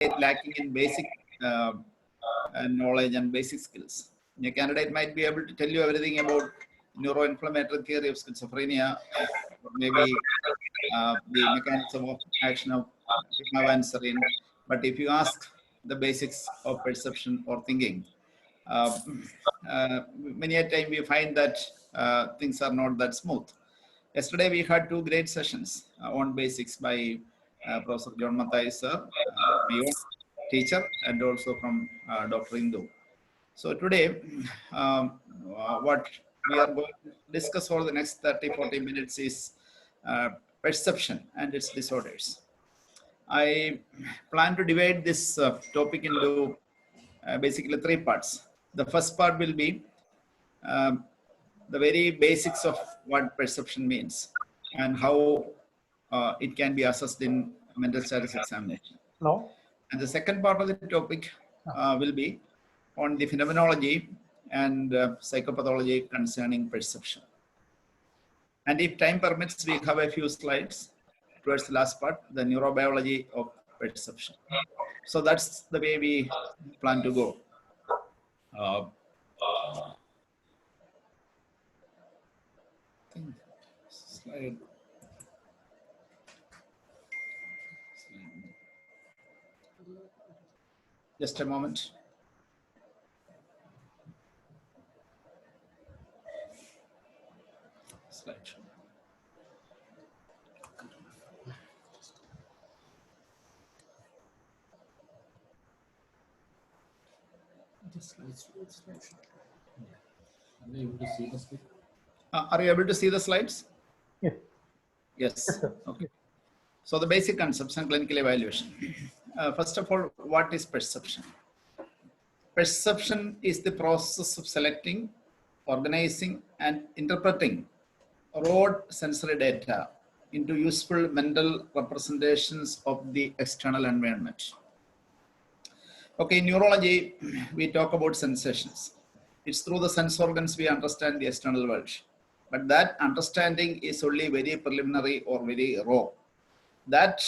lacking in basic knowledge and basic skills. A candidate might be able to tell you everything about neuroinflammatory theory of schizophrenia, or maybe the mechanism of action of pimavanserin. But if you ask the basics of perception or thinking, many a time we find that things are not that smooth. Yesterday we had two great sessions on basics by Professor John Mathai sir, my own teacher, and also from Dr. Indu. So today, what we are going to discuss for the next 30-40 minutes is perception and its disorders. I plan to divide this topic into basically three parts. The first part will be the very basics of what perception means and how it can be assessed in mental status examination. No. And the second part of the topic will be on the phenomenology and psychopathology concerning perception. And if time permits, we have a few slides towards the last part, the neurobiology of perception. So that's the way we plan to go. Slide. Just a moment. Slide. Are you able to see the slides? Yes. Yes. Okay. So the basic concepts and clinical evaluation. First of all, what is perception? Perception is the process of selecting, organizing, and interpreting raw sensory data into useful mental representations of the external environment. Okay, in neurology, we talk about sensations. It's through the sense organs we understand the external world. But that understanding is only very preliminary or very raw. That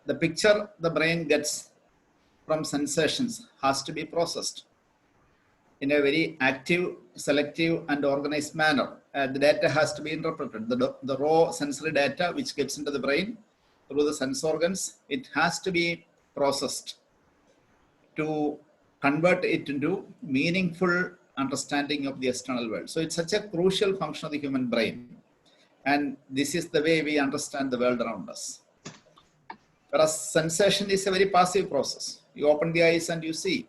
the picture the brain gets from sensations has to be processed in a very active, selective, and organized manner. The data has to be interpreted. The raw sensory data which gets into the brain through the sense organs, it has to be processed to convert it into meaningful understanding of the external world. So it's such a crucial function of the human brain. And this is the way we understand the world around us. Whereas sensation is a very passive process. You open the eyes and you see.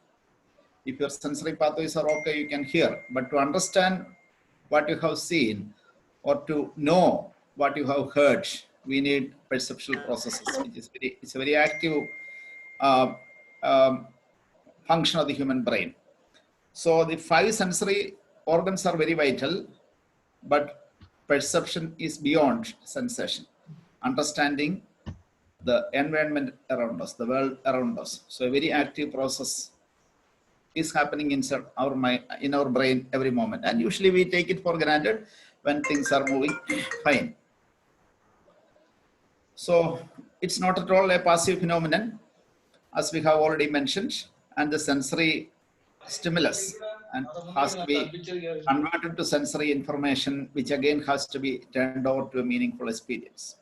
If your sensory pathways are okay, you can hear. But to understand what you have seen or to know what you have heard, we need perceptual processes. It's a very active function of the human brain. So the five sensory organs are very vital, but perception is beyond sensation. Understanding the environment around us, the world around us. So a very active process is happening inside our mind, in our brain every moment. And usually we take it for granted when things are moving fine. So it's not at all a passive phenomenon, as we have already mentioned, and the sensory stimulus and has to be converted to sensory information, which again has to be turned over to a meaningful experience.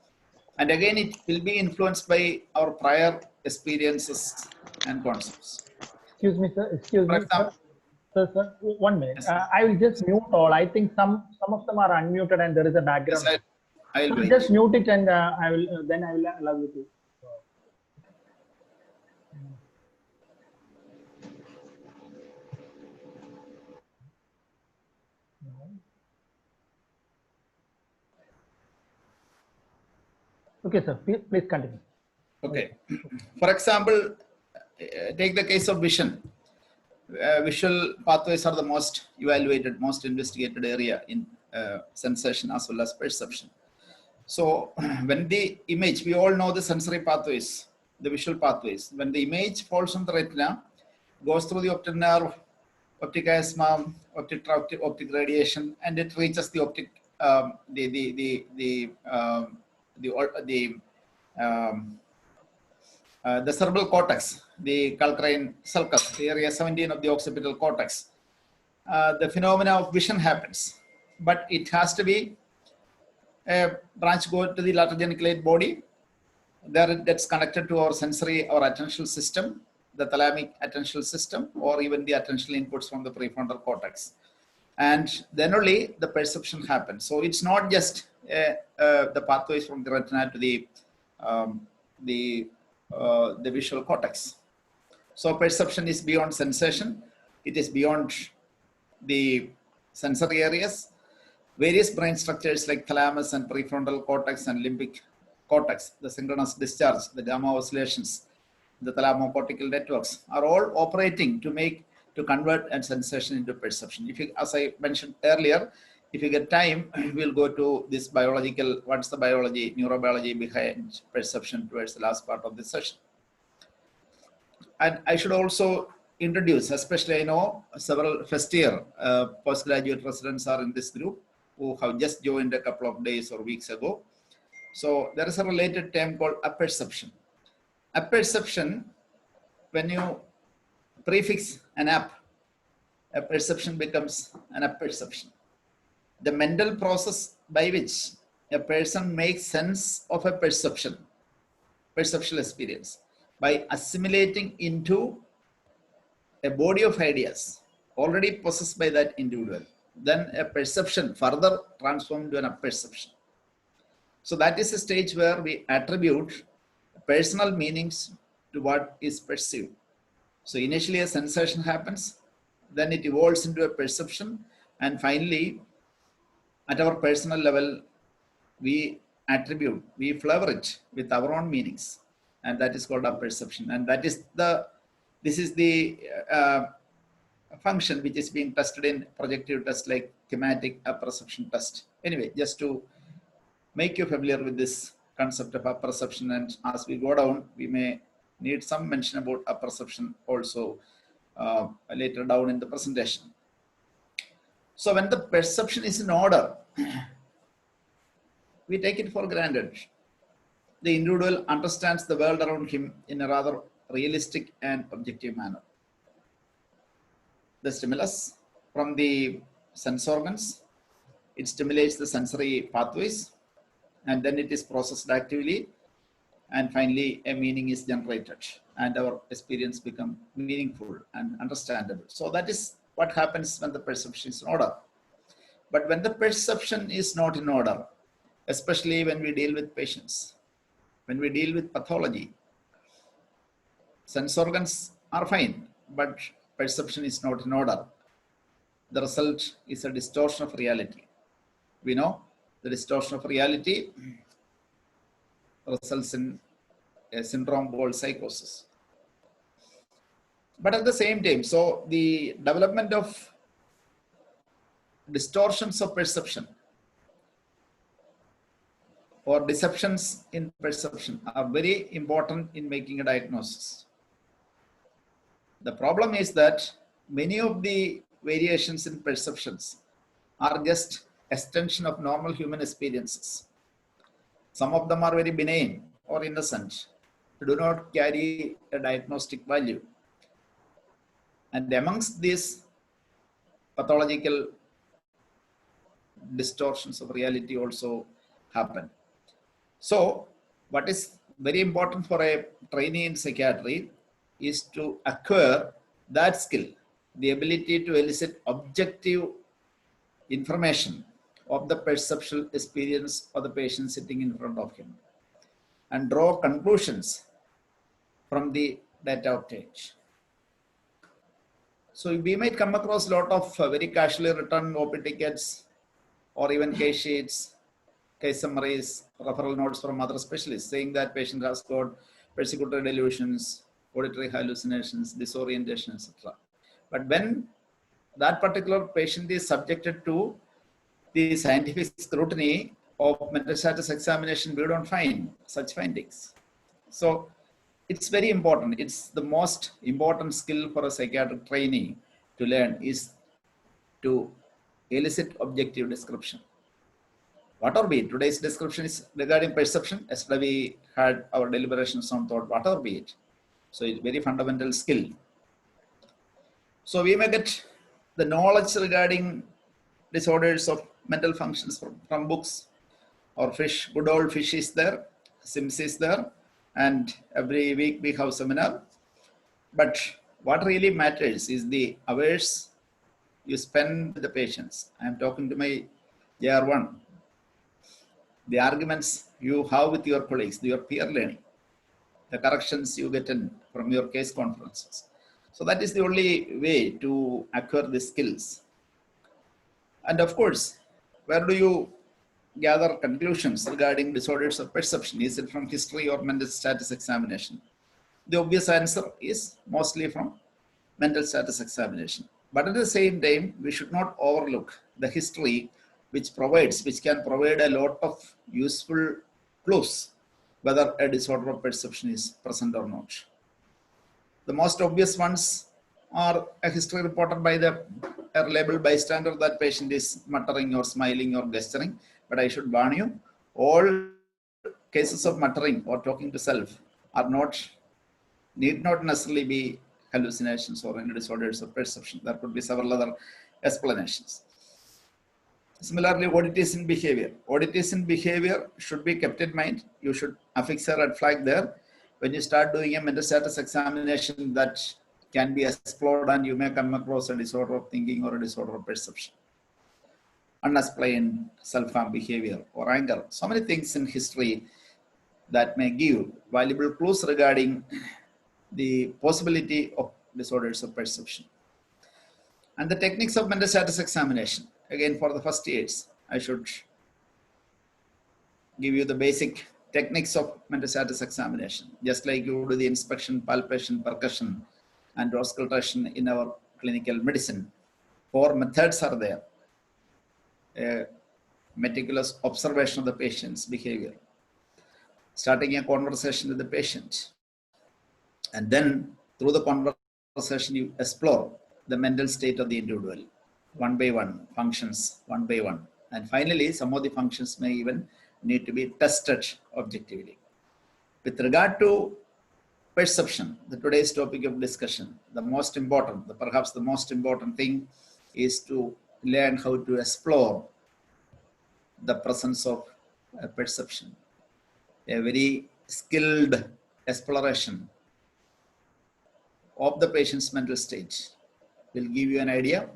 And again, it will be influenced by our prior experiences and concepts. Excuse me, sir. Excuse me, sir. Sir, 1 minute. Yes. I will just mute all. I think some of them are unmuted and there is a background. Yes, I'll wait. Just mute it and I will allow you to. Okay, sir. Please continue. Okay. For example, take the case of vision. Visual pathways are the most evaluated, most investigated area in sensation as well as perception. So when the image, we all know the sensory pathways, the visual pathways. When the image falls on the retina, goes through the optic nerve, optic chiasma, optic radiation, and it reaches the optic, The cerebral cortex, the calcarine sulcus, the area 17 of the occipital cortex. The phenomena of vision happens, but it has to be a branch go to the lateral geniculate body. There it gets connected to our sensory or attentional system, the thalamic attentional system, or even the attentional inputs from the prefrontal cortex. And then only the perception happens. So it's not just the pathways from the retina to the visual cortex. So perception is beyond sensation. It is beyond the sensory areas. Various brain structures like thalamus and prefrontal cortex and limbic cortex, the synchronous discharge, the gamma oscillations, the thalamocortical networks are all operating to convert a sensation into perception. If you, as I mentioned earlier, if you get time, we'll go to this biological, what's the biology, neurobiology behind perception towards the last part of this session. And I should also introduce, especially I know several first year postgraduate residents are in this group who have just joined a couple of days or weeks ago. So there is a related term called apperception. Apperception, when you prefix an app, a perception becomes an apperception. The mental process by which a person makes sense of a perceptual experience by assimilating into a body of ideas already possessed by that individual. Then a perception further transformed to an apperception. So that is a stage where we attribute personal meanings to what is perceived. So initially a sensation happens, then it evolves into a perception, and finally at our personal level, we flavor it with our own meanings, and that is called apperception. And that is this is the function which is being tested in projective tests like thematic apperception test. Anyway, just to make you familiar with this concept of apperception, and as we go down, we may need some mention about apperception also later down in the presentation. So when the perception is in order, we take it for granted. The individual understands the world around him in a rather realistic and objective manner. The stimulus from the sense organs, it stimulates the sensory pathways, and then it is processed actively, and finally a meaning is generated and our experience becomes meaningful and understandable. So that is what happens when the perception is in order. But when the perception is not in order, especially when we deal with patients, when we deal with pathology, sense organs are fine, but perception is not in order. The result is a distortion of reality. We know the distortion of reality results in a syndrome called psychosis. But at the same time, so the development of distortions of perception or deceptions in perception are very important in making a diagnosis. The problem is that many of the variations in perceptions are just extension of normal human experiences. Some of them are very benign or innocent, do not carry a diagnostic value. And amongst these pathological distortions of reality also happen. So what is very important for a trainee in psychiatry is to acquire that skill, the ability to elicit objective information of the perceptual experience of the patient sitting in front of him and draw conclusions from the data obtained. So we might come across a lot of very casually written OP tickets or even case sheets, case summaries, referral notes from other specialists saying that patient has got persecutory delusions, auditory hallucinations, disorientation, etc. But when that particular patient is subjected to the scientific scrutiny of mental status examination, we don't find such findings. So it's very important. It's the most important skill for a psychiatric trainee to learn is to elicit objective description. Whatever be it, today's description is regarding perception. Yesterday we had our deliberations on thought, whatever be it. So it's very fundamental skill. So we may get the knowledge regarding disorders of mental functions from books or fish. Good old fish is there, Sims is there, and every week we have seminar. But what really matters is the hours you spend with the patients. I am talking to my JR1. The arguments you have with your colleagues, your peer learning, the corrections you get in from your case conferences. So that is the only way to acquire the skills. And of course, where do you gather conclusions regarding disorders of perception? Is it from history or mental status examination? The obvious answer is mostly from mental status examination. But at the same time, we should not overlook the history which can provide a lot of useful clues whether a disorder of perception is present or not. The most obvious ones are a history reported by a reliable bystander that patient is muttering or smiling or gesturing. But I should warn you, all cases of muttering or talking to self need not necessarily be hallucinations or any disorders of perception. There could be several other explanations. Similarly, oddities in behavior. Oddities in behavior should be kept in mind. You should affix a red flag there. When you start doing a mental status examination, that can be explored and you may come across a disorder of thinking or a disorder of perception. Unexplained self-harm behavior or anger. So many things in history that may give valuable clues regarding the possibility of disorders of perception. And the techniques of mental status examination. Again, for the first years, I should give you the basic techniques of mental status examination. Just like you do the inspection, palpation, percussion, and auscultation in our clinical medicine. 4 methods are there. A meticulous observation of the patient's behavior. Starting a conversation with the patient. And then through the conversation, you explore the mental state of the individual. One by one, functions one by one. And finally, some of the functions may even need to be tested objectively. With regard to perception, today's topic of discussion, perhaps the most important thing is to learn how to explore the presence of perception. A very skilled exploration of the patient's mental state will give you an idea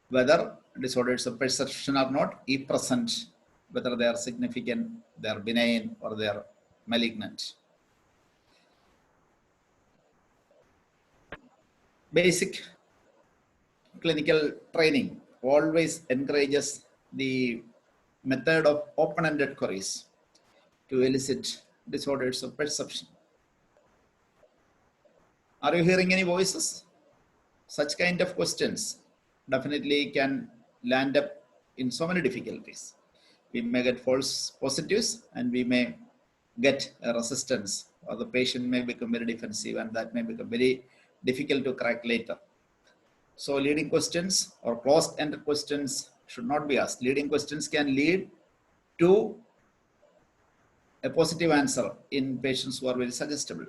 whether disorders of perception are not, if present, whether they are significant, they are benign, or they are malignant. Basic clinical training always encourages the method of open-ended queries to elicit disorders of perception. Are you hearing any voices? Such kind of questions definitely can land up in so many difficulties. We may get false positives and we may get a resistance, or the patient may become very defensive, and that may become very difficult to crack later. So leading questions or closed-ended questions should not be asked. Leading questions can lead to a positive answer in patients who are very suggestible.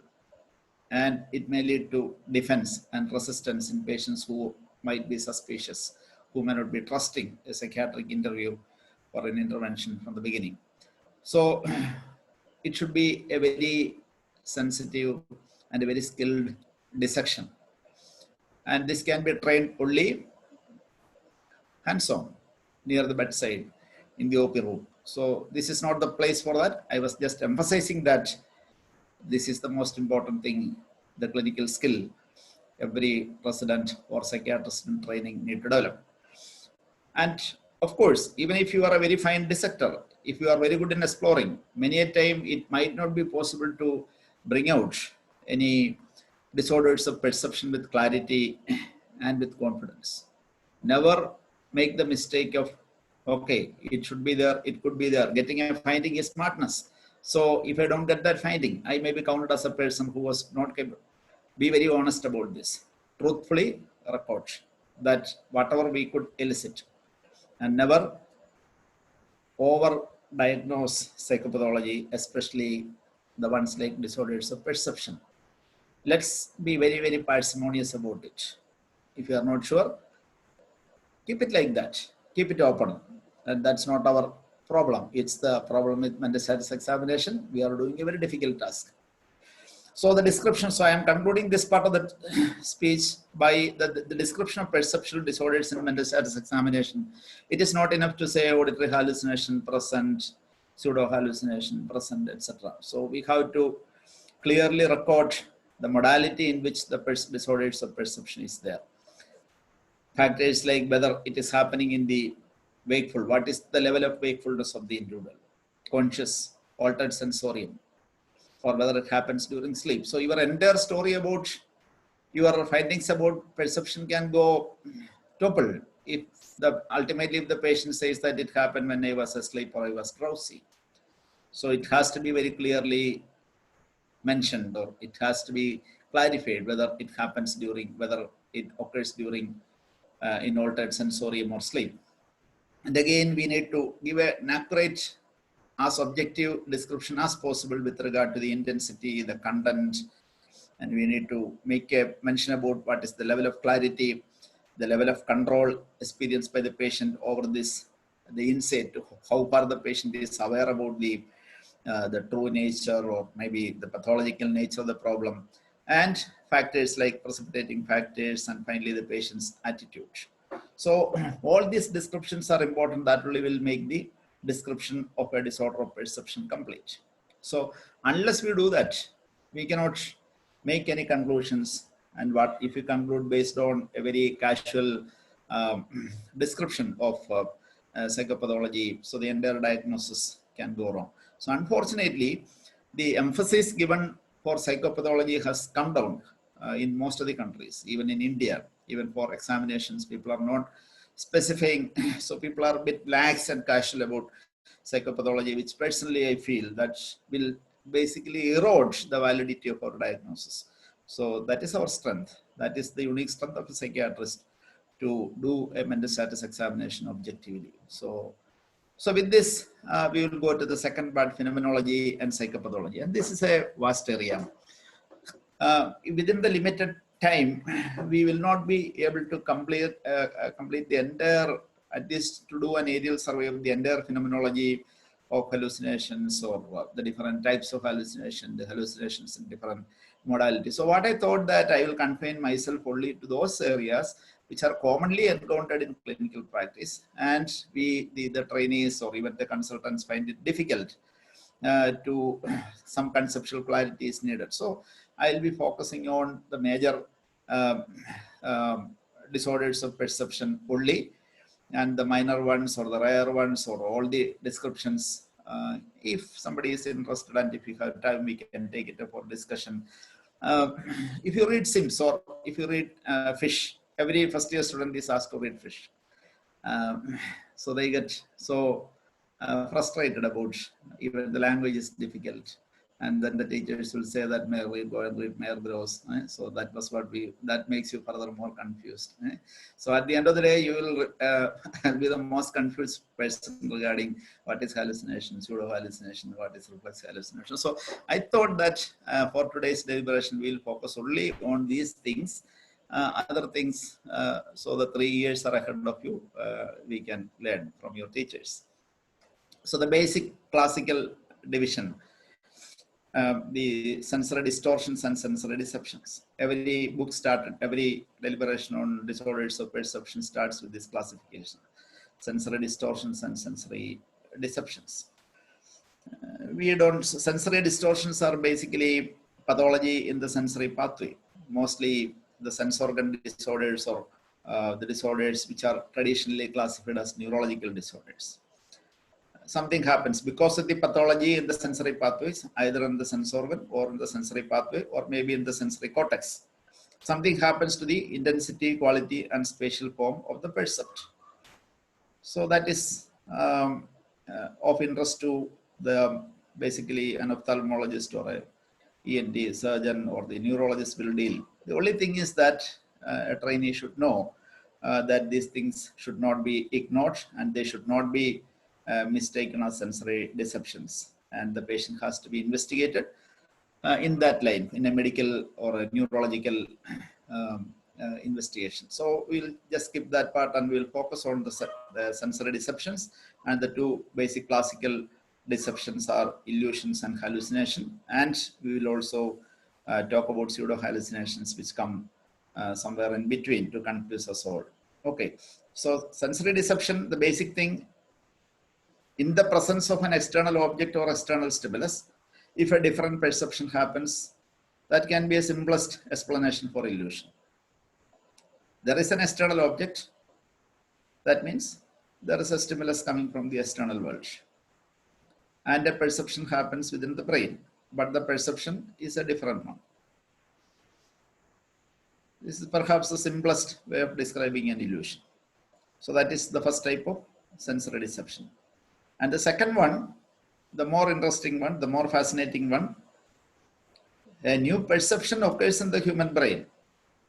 And it may lead to defense and resistance in patients who might be suspicious, who may not be trusting a psychiatric interview or an intervention from the beginning. So it should be a very sensitive and a very skilled dissection. And this can be trained only hands-on, near the bedside, in the OP room. So this is not the place for that. I was just emphasizing that this is the most important thing, the clinical skill every resident or psychiatrist in training need to develop. And of course, even if you are a very fine dissector, if you are very good in exploring, many a time it might not be possible to bring out any disorders of perception with clarity and with confidence. Never make the mistake of, okay, it should be there, it could be there. Getting a finding is smartness. So if I don't get that finding, I may be counted as a person who was not capable. Be very honest about this. Truthfully report that whatever we could elicit, and never over-diagnose psychopathology, especially the ones like disorders of perception. Let's be very, very parsimonious about it. If you are not sure, keep it like that. Keep it open. And that's not our problem. It's the problem with mental status examination. We are doing a very difficult task. So the description, so I am concluding this part of the speech by the description of perceptual disorders in mental status examination. It is not enough to say auditory hallucination present, pseudo hallucination present, etc. So we have to clearly record the modality in which the disorders of perception is there. Factors like whether it is happening in the wakeful, what is the level of wakefulness of the individual, conscious, altered sensorium, or whether it happens during sleep. So your entire story about your findings about perception can go toppled if ultimately if the patient says that it happened when I was asleep or I was drowsy. So it has to be very clearly mentioned, or it has to be clarified whether it happens during, whether it occurs during in altered sensorium or sleep. And again, we need to give an accurate, as objective description as possible with regard to the intensity, the content, and we need to make a mention about what is the level of clarity, the level of control experienced by the patient over this, the insight, how far the patient is aware about the true nature or maybe the pathological nature of the problem, and factors like precipitating factors, and finally the patient's attitude. So all these descriptions are important. That really will make the description of a disorder of perception complete. So unless we do that, we cannot make any conclusions. And what if you conclude based on a very casual description of psychopathology, so the entire diagnosis can go wrong. So unfortunately, the emphasis given for psychopathology has come down in most of the countries, even in India. Even for examinations, people are not specifying. So people are a bit lax and casual about psychopathology, which personally I feel that will basically erode the validity of our diagnosis. So that is our strength. That is the unique strength of a psychiatrist, to do a mental status examination objectively. So with this, we will go to the second part, phenomenology and psychopathology. And this is a vast area. Within the limited time, we will not be able to complete the entire, at least to do an aerial survey of the entire phenomenology of hallucinations, or the different types of hallucination, the hallucinations in different modalities. So what I thought that I will confine myself only to those areas which are commonly encountered in clinical practice, and the trainees or even the consultants find it difficult to some conceptual clarity is needed. So I'll be focusing on the major disorders of perception only, and the minor ones or the rare ones or all the descriptions. If somebody is interested and if you have time, we can take it up for discussion. If you read Sims or if you read Fish, every first year student is asked to read Fish. So they get so frustrated about even the language is difficult. And then the teachers will say that may we go and read Mayor Bros. So that was what that makes you further more confused. So at the end of the day, you will be the most confused person regarding what is hallucination, pseudo hallucination, what is reflex hallucination. So I thought that for today's deliberation, we'll focus only on these things. Other things, so the 3 years are ahead of you, we can learn from your teachers. So the basic classical division, the sensory distortions and sensory deceptions. Every book started, every deliberation on disorders of perception starts with this classification: sensory distortions and sensory deceptions. Sensory distortions are basically pathology in the sensory pathway, mostly the sense organ disorders, or the disorders which are traditionally classified as neurological disorders. Something happens because of the pathology in the sensory pathways, either in the sense organ or in the sensory pathway, or maybe in the sensory cortex. Something happens to the intensity, quality, and spatial form of the percept. So that is of interest to the basically an ophthalmologist or a ENT surgeon or the neurologist will deal. The only thing is that a trainee should know that these things should not be ignored, and they should not be mistaken as sensory deceptions, and the patient has to be investigated in that line, in a medical or a neurological investigation. So we'll just skip that part and we'll focus on the sensory deceptions. And the two basic classical deceptions are illusions and hallucination. And we will also talk about pseudo hallucinations, which come somewhere in between to confuse us all. Okay, so sensory deception, the basic thing, in the presence of an external object or external stimulus, if a different perception happens, that can be a simplest explanation for illusion. There is an external object. That means there is a stimulus coming from the external world. And a perception happens within the brain, but the perception is a different one. This is perhaps the simplest way of describing an illusion. So that is the first type of sensory deception. And the second one, the more interesting one, the more fascinating one, a new perception occurs in the human brain,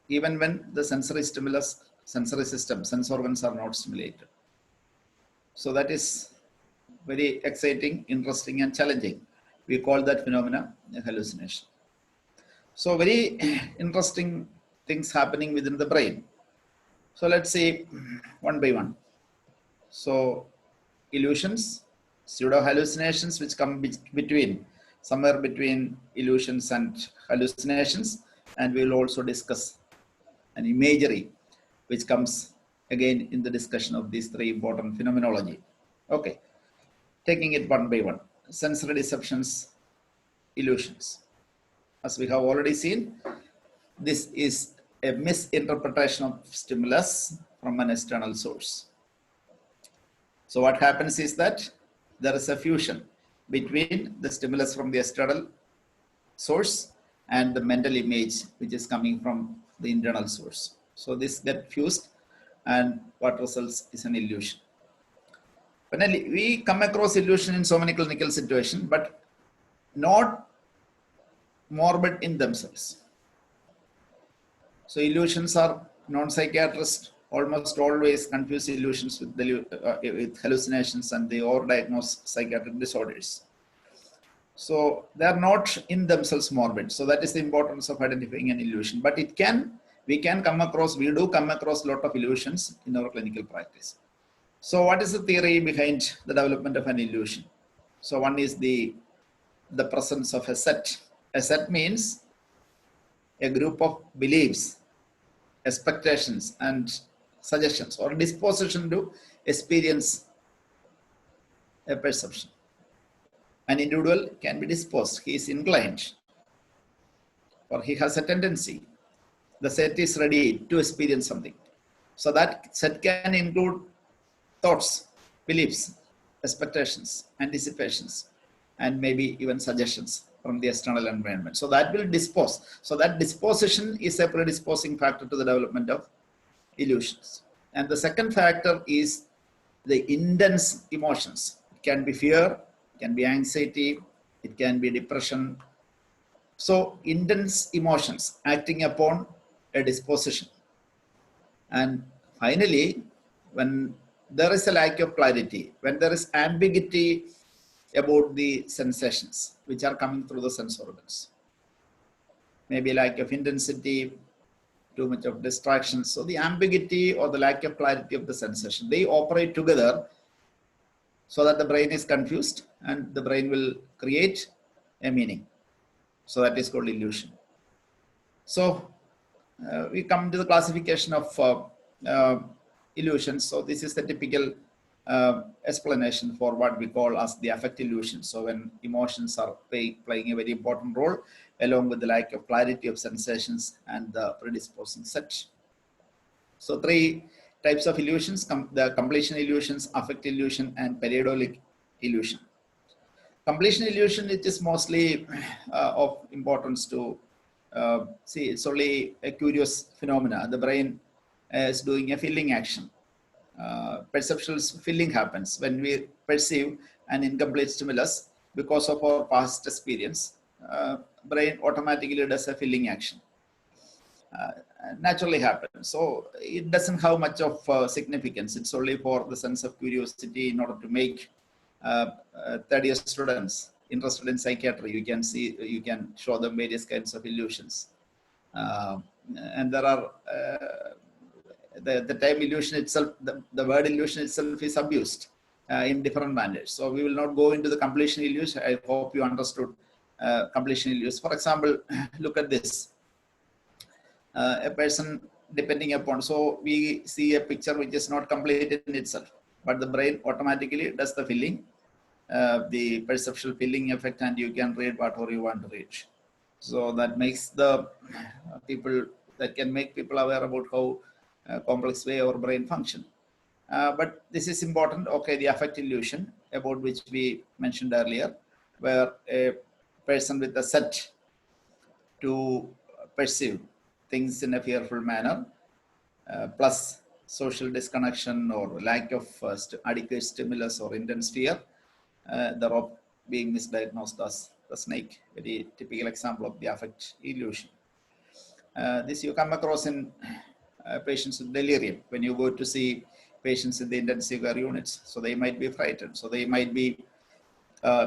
even when the sensory stimulus, sensory system, sense organs are not stimulated. So that is very exciting, interesting, and challenging. We call that phenomena a hallucination. So very interesting things happening within the brain. So let's see one by one. So illusions, pseudo hallucinations, which come between, somewhere between illusions and hallucinations, and we will also discuss an imagery, which comes again in the discussion of these three important phenomenology. Okay, taking it one by one. Sensory deceptions, illusions. As we have already seen, this is a misinterpretation of stimulus from an external source. So what happens is that there is a fusion between the stimulus from the external source and the mental image which is coming from the internal source. So this gets fused, and what results is an illusion. Finally, we come across illusion in so many clinical situations, but not morbid in themselves. So illusions are non-psychiatrists almost always confuse illusions with hallucinations, and they overdiagnose psychiatric disorders. So they are not in themselves morbid. So that is the importance of identifying an illusion. But we do come across a lot of illusions in our clinical practice. So what is the theory behind the development of an illusion? So one is the presence of a set. A set means a group of beliefs, expectations, and suggestions, or disposition to experience a perception. An individual can be disposed, he is inclined, or he has a tendency. The set is ready to experience something. So that set can include thoughts, beliefs, expectations, anticipations, and maybe even suggestions from the external environment. So that will dispose. So that disposition is a predisposing factor to the development of illusions. And the second factor is the intense emotions. It can be fear, it can be anxiety, it can be depression. So intense emotions acting upon a disposition. And finally, when there is a lack of clarity, when there is ambiguity about the sensations which are coming through the sense organs, maybe lack of intensity, too much of distraction. So the ambiguity or the lack of clarity of the sensation, they operate together so that the brain is confused and the brain will create a meaning. So that is called illusion. So we come to the classification of illusions. So this is the typical explanation for what we call as the affect illusion. So when emotions are playing a very important role, along with the lack of clarity of sensations and the predisposing set. So three types of illusions: the completion illusions, affect illusion, and periodolic illusion. Completion illusion, it is mostly of importance to see. It's only a curious phenomena. The brain is doing a filling action. Perceptual filling happens when we perceive an incomplete stimulus because of our past experience. Brain automatically does a filling action. Naturally happens. So it doesn't have much of significance. It's only for the sense of curiosity in order to make third-year students interested in psychiatry, you can show them various kinds of illusions. And there are the time illusion itself, the word illusion itself is abused in different manners. So we will not go into the completion illusion. I hope you understood completion illusion. For example, look at this. A person depending upon, so we see a picture which is not completed in itself, but the brain automatically does the filling, the perceptual filling effect, and you can read whatever you want to read. So that makes the people, that can make people aware about how complex way our brain function. But this is important. Okay, the affect illusion, about which we mentioned earlier, where a person with a set to perceive things in a fearful manner, plus social disconnection or lack of adequate stimulus or intense fear, the rope being misdiagnosed as the snake, very typical example of the affect illusion. This you come across in patients with delirium. When you go to see patients in the intensive care units, so they might be frightened, so they might be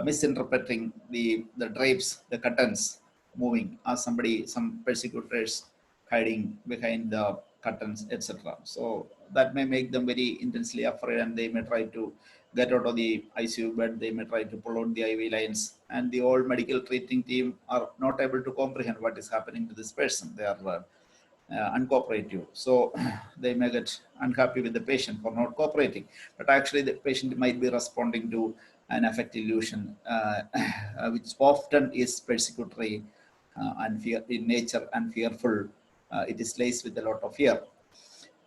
misinterpreting the drapes, the curtains moving as some persecutors hiding behind the curtains, etc. So that may make them very intensely afraid, and they may try to get out of the ICU bed, they may try to pull out the IV lines, and the old medical treating team are not able to comprehend what is happening to this person. They are uncooperative. So they may get unhappy with the patient for not cooperating, but actually the patient might be responding to an affect illusion, which often is persecutory and fear in nature and fearful. It is laced with a lot of fear.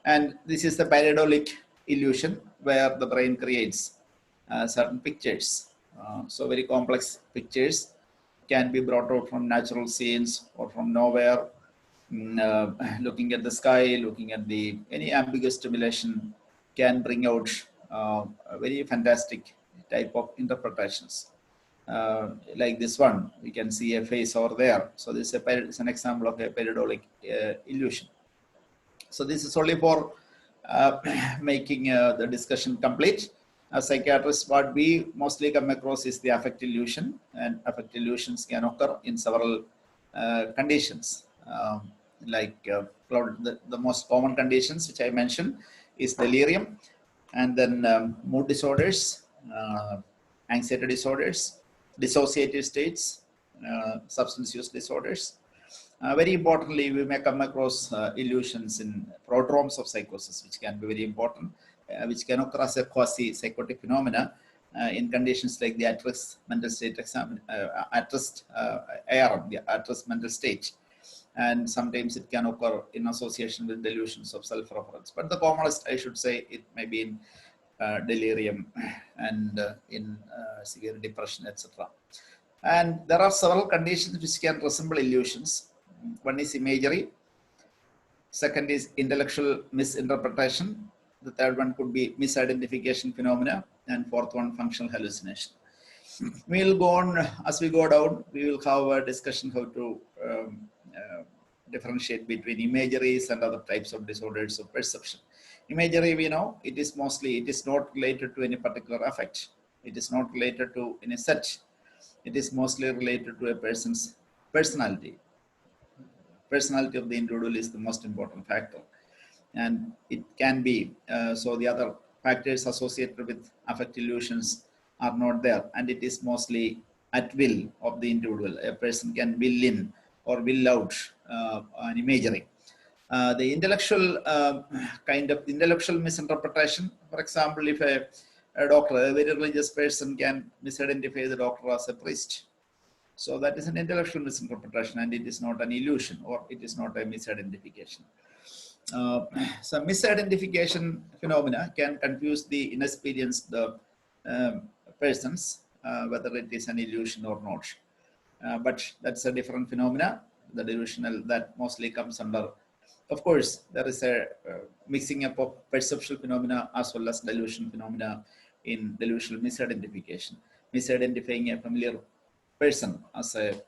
And this is the pareidolik illusion, where the brain creates certain pictures. So very complex pictures can be brought out from natural scenes or from nowhere. Looking at the sky, looking at any ambiguous stimulation can bring out a very fantastic type of interpretations. Like this one, we can see a face over there. So this is an example of a pareidolik illusion. So this is only for making the discussion complete. As psychiatrists, what we mostly come across is the affect illusion, and affect illusions can occur in several conditions. Like the most common conditions which I mentioned is delirium, and then mood disorders, anxiety disorders, dissociative states, substance use disorders. Very importantly, we may come across illusions in prodromes of psychosis, which can be very important, which can occur as a quasi-psychotic phenomena in conditions like the at-rest mental state at-rest ARM, the at-rest mental state. And sometimes it can occur in association with delusions of self-reference. But the commonest, I should say, it may be in delirium and in severe depression, etc. And there are several conditions which can resemble illusions. One is imagery. Second is intellectual misinterpretation. The third one could be misidentification phenomena. And fourth one, functional hallucination. We'll go on as we go down. We will have a discussion how to differentiate between imageries and other types of disorders of perception. Imagery, we know, it is not related to any particular affect. It is not related to any set. It is mostly related to a person's personality. Personality of the individual is the most important factor. And it can be, so the other factors associated with affect illusions are not there. And it is mostly at will of the individual. A person can will in or will out an imagery. The intellectual kind of intellectual misinterpretation, for example, if a doctor, a very religious person, can misidentify the doctor as a priest. So that is an intellectual misinterpretation, and it is not an illusion, or it is not a misidentification. So misidentification phenomena can confuse the inexperienced persons, whether it is an illusion or not. But that's a different phenomena. The delusional, that mostly comes under, of course, there is a mixing up of perceptual phenomena as well as delusion phenomena in delusional misidentification. Misidentifying a familiar person as a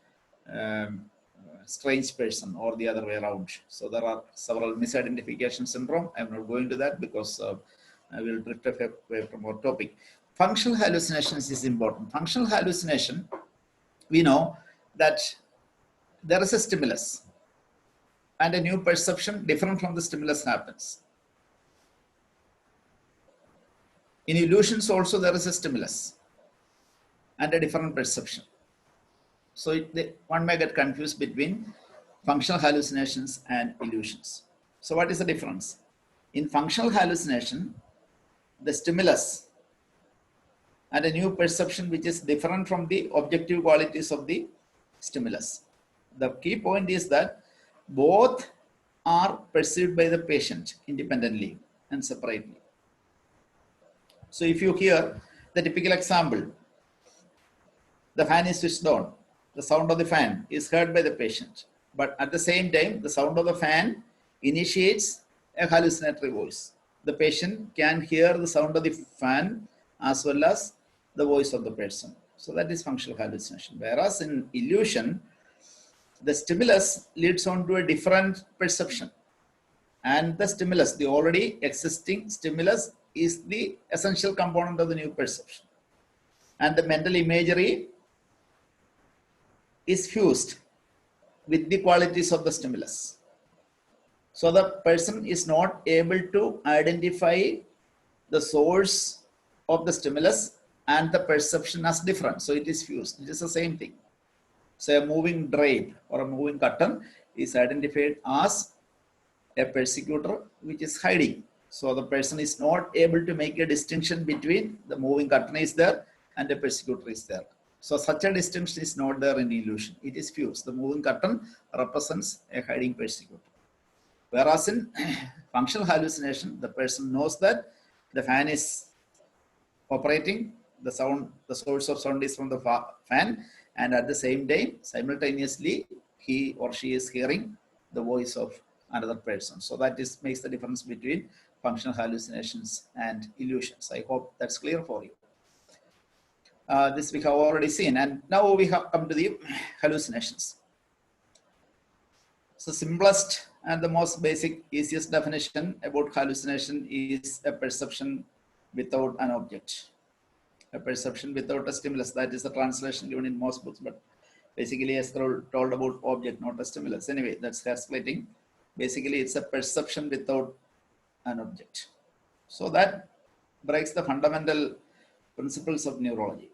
strange person or the other way around. So there are several misidentification syndrome. I'm not going to that because I will drift away from our topic. Functional hallucinations is important. Functional hallucination we know that there is a stimulus and a new perception different from the stimulus happens. In illusions also there is a stimulus and a different perception. So one may get confused between functional hallucinations and illusions. So what is the difference? In functional hallucination, the stimulus and a new perception which is different from the objective qualities of the stimulus. The key point is that both are perceived by the patient independently and separately. So if you hear the typical example, the fan is switched on, the sound of the fan is heard by the patient, but at the same time, the sound of the fan initiates a hallucinatory voice. The patient can hear the sound of the fan as well as the voice of the person. So that is functional hallucination. Whereas in illusion, the stimulus leads on to a different perception. And the stimulus, the already existing stimulus, is the essential component of the new perception. And the mental imagery is fused with the qualities of the stimulus. So the person is not able to identify the source of the stimulus and the perception as different. So it is fused. It is the same thing. So a moving drape or a moving curtain is identified as a persecutor which is hiding. So the person is not able to make a distinction between the moving curtain is there and the persecutor is there. So such a distinction is not there in illusion. It is fused. The moving curtain represents a hiding persecutor. Whereas in functional hallucination, the person knows that the fan is operating, the source of sound is from the fan, and at the same time, simultaneously, he or she is hearing the voice of another person. So that makes the difference between functional hallucinations and illusions. I hope that's clear for you. This we have already seen, and now we have come to the hallucinations. So simplest and the most basic, easiest definition about hallucination is a perception without an object. A perception without a stimulus. That is the translation given in most books, but basically a scroll told about object, not a stimulus. Anyway, that's hair splitting. Basically, it's a perception without an object. So that breaks the fundamental principles of neurology.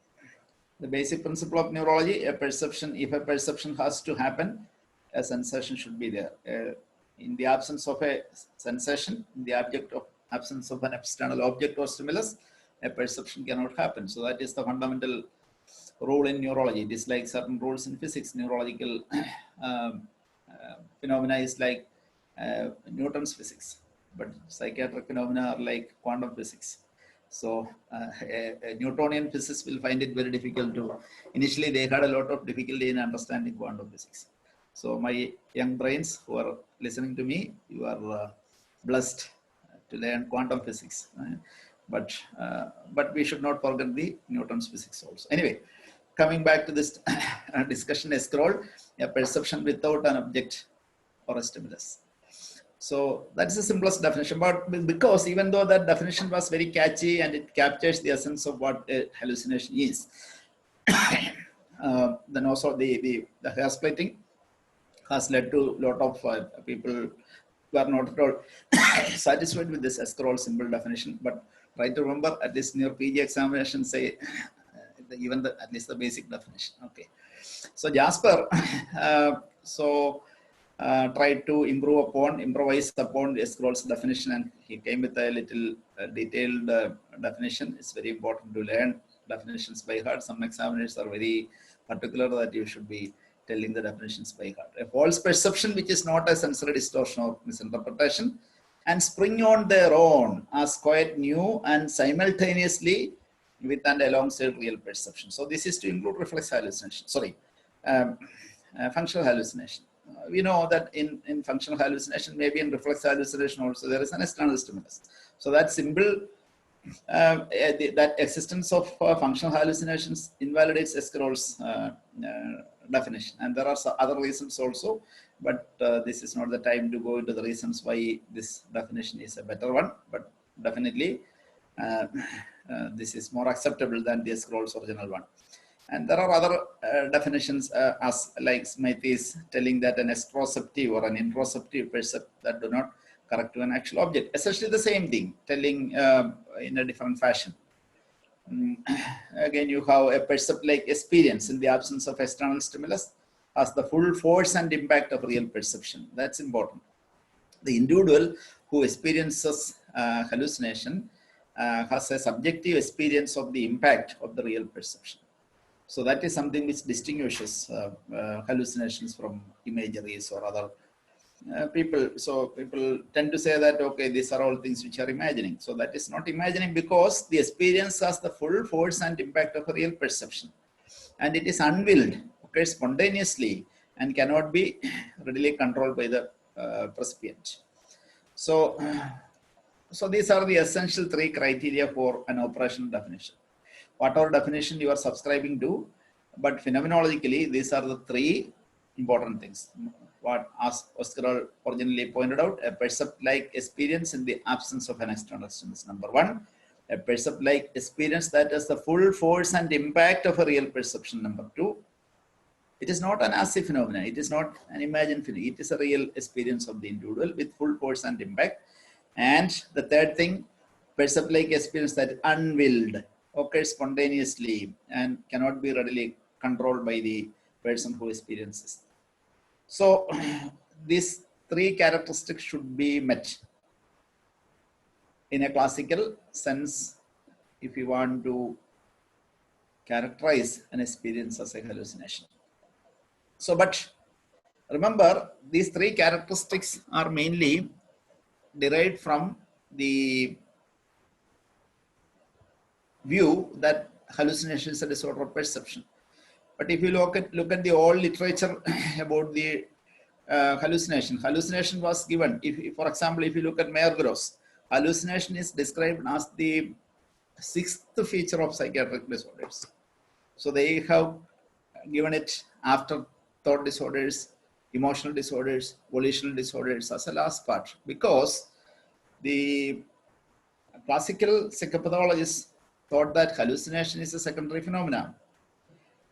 The basic principle of neurology, a perception, if a perception has to happen, a sensation should be there. In the absence of a sensation, in the absence of an external object or stimulus, a perception cannot happen. So that is the fundamental rule in neurology. It is like certain rules in physics. Neurological phenomena is like Newton's physics, but psychiatric phenomena are like quantum physics. So a Newtonian physicist will find it very difficult to, initially they had a lot of difficulty in understanding quantum physics. So my young brains who are listening to me, you are blessed to learn quantum physics. But we should not forget the Newton's physics also. Anyway, coming back to this discussion is called a perception without an object or a stimulus. So that's the simplest definition, but because even though that definition was very catchy and it captures the essence of what a hallucination is, then also the hair splitting has led to a lot of people who are not at all satisfied with this scroll simple definition. But try to remember, at least in your PG examination, say at least the basic definition. Okay. So Jasper, tried to improvise upon the scroll's definition, and he came with a little detailed definition. It's very important to learn definitions by heart. Some examiners are very particular that you should be telling the definitions by heart. A false perception which is not a sensory distortion or misinterpretation and spring on their own as quite new and simultaneously with and alongside real perception. So this is to include reflex hallucination, functional hallucination. We know that in functional hallucination, maybe in reflex hallucination also, there is an external stimulus. So that simple, that existence of functional hallucinations invalidates Esquirol's definition. And there are some other reasons also, but this is not the time to go into the reasons why this definition is a better one. But definitely, this is more acceptable than the Esquirol's original one. And there are other definitions as like Smith is telling that an extroceptive or an introceptive percept that do not correct to an actual object. Essentially the same thing, telling in a different fashion. Again, you have a percept-like experience in the absence of external stimulus has the full force and impact of real perception. That's important. The individual who experiences hallucination has a subjective experience of the impact of the real perception. So that is something which distinguishes hallucinations from imageries or other people. So people tend to say that, okay, these are all things which are imagining. So that is not imagining because the experience has the full force and impact of a real perception. And it is unwilled, occurs spontaneously, and cannot be readily controlled by the percipient. So these are the essential three criteria for an operational definition. Whatever definition you are subscribing to, but phenomenologically, these are the three important things. What, as Oscar originally pointed out, a percept-like experience in the absence of an external stimulus. Number one, a percept-like experience that has the full force and impact of a real perception. Number two, it is not an as-if phenomenon. It is not an imagined phenomenon. It is a real experience of the individual with full force and impact. And the third thing, percept-like experience that is unwilled, occurs spontaneously, and cannot be readily controlled by the person who experiences. So these three characteristics should be met. In a classical sense, if you want to characterize an experience as a hallucination. So, but remember, these three characteristics are mainly derived from the view that hallucination is a disorder of perception. But if you look at the old literature about the hallucination was given. If, for example, if you look at Meyer-Gross, hallucination is described as the sixth feature of psychiatric disorders. So they have given it after thought disorders, emotional disorders, volitional disorders as a last part, because the classical psychopathologists thought that hallucination is a secondary phenomenon.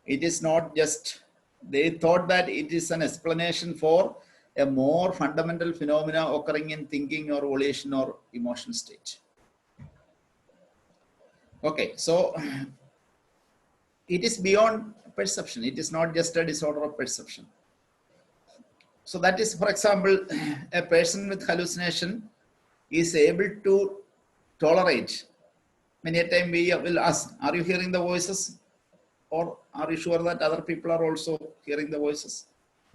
It is not just, they thought that it is an explanation for a more fundamental phenomena occurring in thinking or volition or emotional state. Okay, so it is beyond perception. It is not just a disorder of perception. So that is, for example, a person with hallucination is able to tolerate. Many a time we will ask, are you hearing the voices? Or are you sure that other people are also hearing the voices?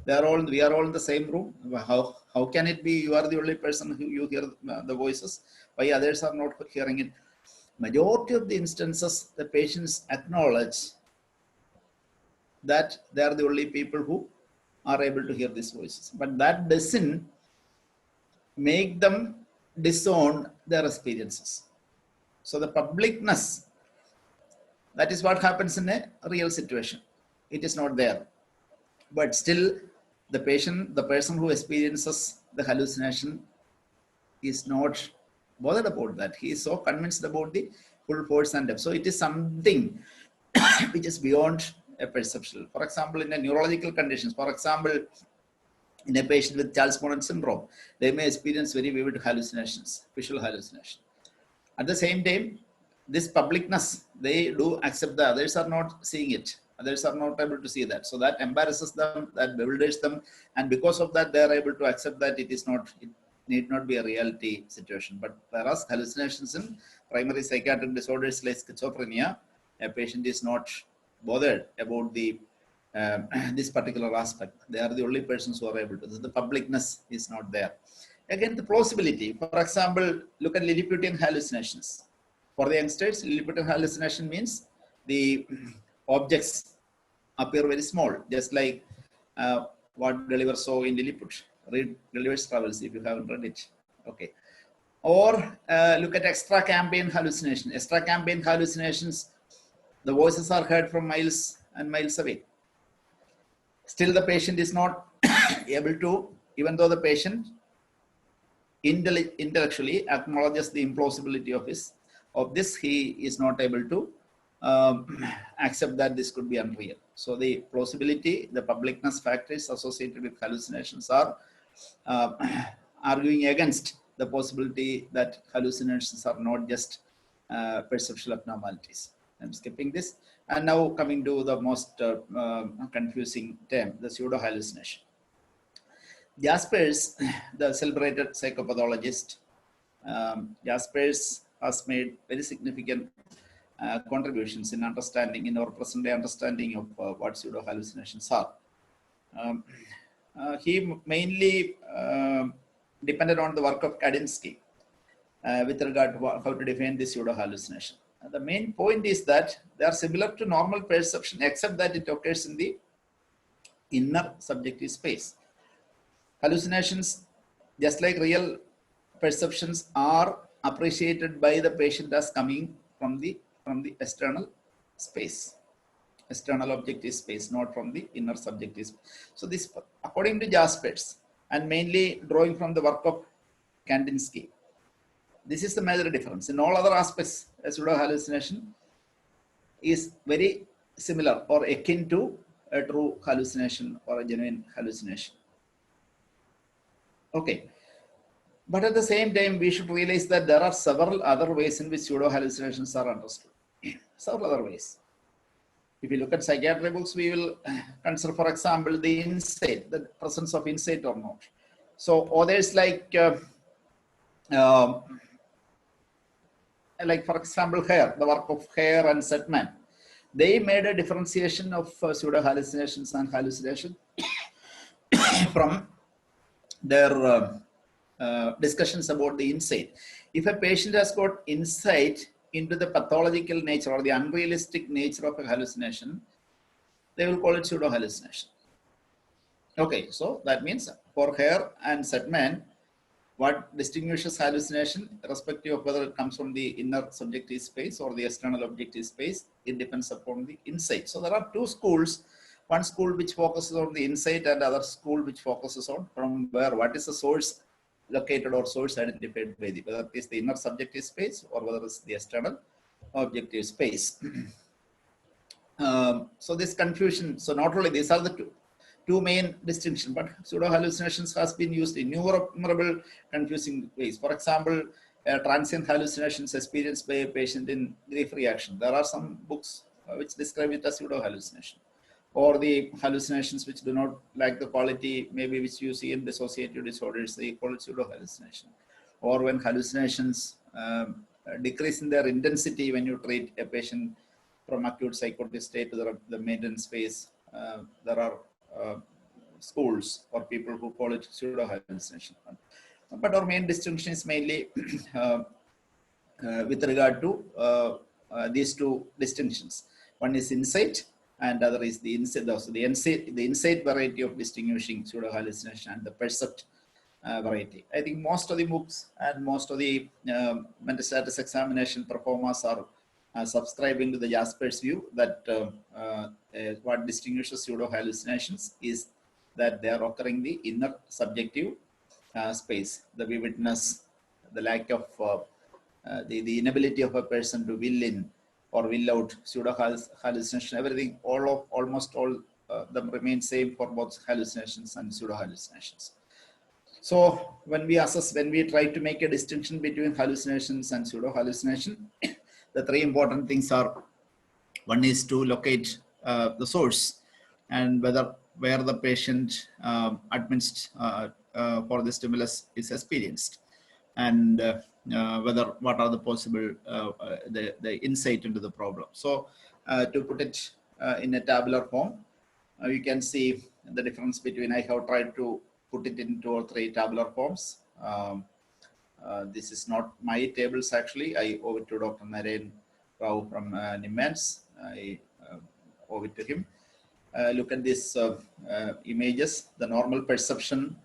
We are all in the same room. How can it be you are the only person who you hear the voices? Why others are not hearing it? Majority of the instances, the patients acknowledge that they are the only people who are able to hear these voices. But that doesn't make them disown their experiences. So the publicness, that is what happens in a real situation. It is not there. But still, the person who experiences the hallucination is not bothered about that. He is so convinced about the full force and depth. So it is something which is beyond a perception. For example, in a neurological conditions, for example, in a patient with Charles-Bonnet syndrome, they may experience very vivid hallucinations, visual hallucination. At the same time, this publicness, they do accept that others are not seeing it. Others are not able to see that. So that embarrasses them, that bewilders them. And because of that, they are able to accept that it need not be a reality situation. But whereas hallucinations in primary psychiatric disorders like schizophrenia, a patient is not bothered about the this particular aspect. They are the only persons who are able to. The publicness is not there. Again, the plausibility. For example, look at Lilliputian hallucinations. For the youngsters, Lilliputian hallucination means the objects appear very small, just like what Gulliver saw in Lilliput. Read Gulliver's Travels if you haven't read it. Okay. Or look at extra-campaign hallucination. Extra-campaign hallucinations, the voices are heard from miles and miles away. Still, the patient is not able to, even though the patient intellectually acknowledges the implausibility of this, he is not able to accept that this could be unreal. So the plausibility, the publicness factors associated with hallucinations are arguing against the possibility that hallucinations are not just perceptual abnormalities. I'm skipping this. And now coming to the most confusing term, the pseudo hallucination. Jaspers, the celebrated psychopathologist, Jaspers has made very significant contributions in understanding, in our present day understanding of what pseudo hallucinations are. He mainly depended on the work of Kandinsky with regard to how to define the pseudo hallucination. The main point is that they are similar to normal perception, except that it occurs in the inner subjective space. Hallucinations, just like real perceptions, are appreciated by the patient as coming from the external space, external objective space, not from the inner subjective space. So this, according to Jaspers, and mainly drawing from the work of Kandinsky, this is the major difference. In all other aspects, a pseudo hallucination is very similar or akin to a true hallucination or a genuine hallucination. Okay. But at the same time, we should realize that there are several other ways in which pseudo hallucinations are understood. Several other ways. If you look at psychiatry books, we will consider, for example, the insight, the presence of insight or not. So others like for example, Hare, the work of Hare and Setman, they made a differentiation of pseudo hallucinations and hallucination from their discussions about the insight. If a patient has got insight into the pathological nature or the unrealistic nature of a hallucination, they will call it pseudo hallucination. Okay, so that means for Hare and Setman, what distinguishes hallucination, irrespective of whether it comes from the inner subjective space or the external objective space, it depends upon the insight. So there are two schools, one school which focuses on the insight and other school which focuses on from where, what is the source located or source identified by the, whether it is the inner subjective space or whether it's the external objective space. So this confusion, so not only these are the two main distinctions, but pseudo hallucinations has been used in innumerable confusing ways. For example, transient hallucinations experienced by a patient in grief reaction. There are some books which describe it as pseudo hallucination. Or the hallucinations which do not like the quality, maybe which you see in dissociative disorders, they call it pseudo hallucination. Or when hallucinations decrease in their intensity when you treat a patient from acute psychotic state to the maintenance phase, there are schools or people who call it pseudo hallucination. But our main distinction is mainly with regard to these two distinctions. One is insight, and other is the insight. So the insight variety of distinguishing pseudo hallucination and the percept variety. I think most of the books and most of the mental status examination performers are subscribing to the Jaspers view that what distinguishes pseudo hallucinations is that they are occurring the inner subjective space, the vividness, the lack of the inability of a person to will in or will out, pseudo hallucination, everything, almost all them remain same for both hallucinations and pseudo hallucinations. So when we assess, when we try to make a distinction between hallucinations and pseudo hallucination, the three important things are: one is to locate the source and where the patient admits for the stimulus is experienced, and what are the possible the insight into the problem. So to put it in a tabular form, you can see the difference between, I have tried to put it in 2 or 3 tabular forms. This is not my tables actually. I owe it to Dr. Narayan Rao from NIMHANS. I owe it to him. Look at these images. The normal perception,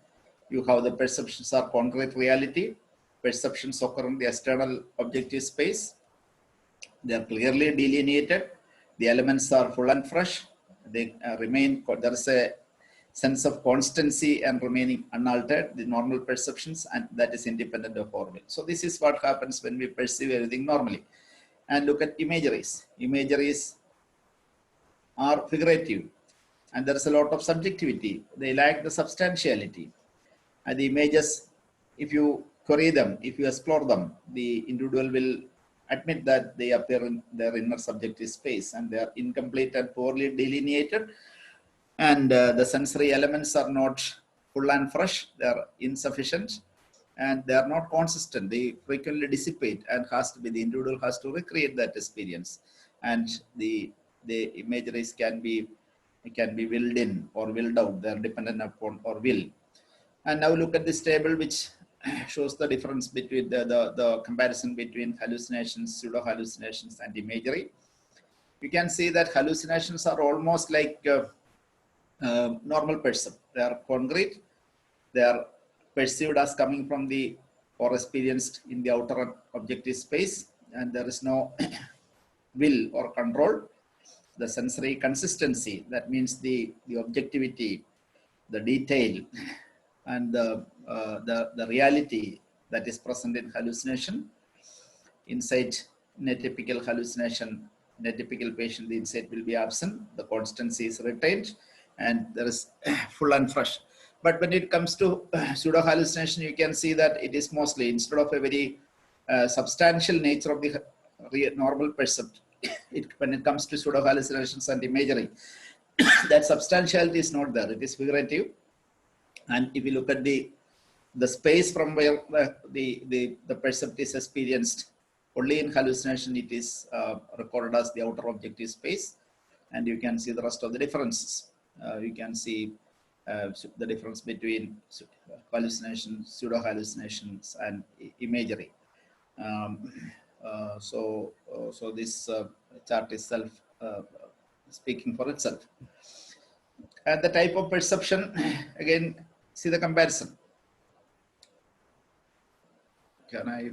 you have the perceptions are concrete reality. Perceptions occur in the external objective space. They are clearly delineated. The elements are full and fresh. They remain, there is a sense of constancy and remaining unaltered, the normal perceptions, and that is independent of orbit. So this is what happens when we perceive everything normally. and look at imageries. Imageries are figurative, and there is a lot of subjectivity. They lack the substantiality. And the images, if you query them, if you explore them, the individual will admit that they appear in their inner subjective space and they are incomplete and poorly delineated, and the sensory elements are not full and fresh, they are insufficient, and they are not consistent. They frequently dissipate, and the individual has to recreate that experience. And the imageries can be willed in or willed out. They are dependent upon or will. And now look at this table, which shows the difference between the comparison between hallucinations, pseudo hallucinations, and imagery. You can see that hallucinations are almost like normal perception. They are concrete. They are perceived as coming from the or experienced in the outer objective space, and there is no will or control. The sensory consistency, that means the objectivity, the detail, and the reality that is present in hallucination. Inside, in a typical hallucination, in a typical patient, the insight will be absent, the constancy is retained, and there is full and fresh. But when it comes to pseudo hallucination, you can see that it is mostly, instead of a very substantial nature of the normal perception, when it comes to pseudo hallucinations and imagery, that substantiality is not there. It is figurative. And if you look at the space from where the percept is experienced, only in hallucination it is recorded as the outer objective space, and you can see the rest of the differences. You can see the difference between hallucinations, pseudo hallucinations, and imagery. So this chart is speaking for itself. And the type of perception, again, see the comparison. Can I?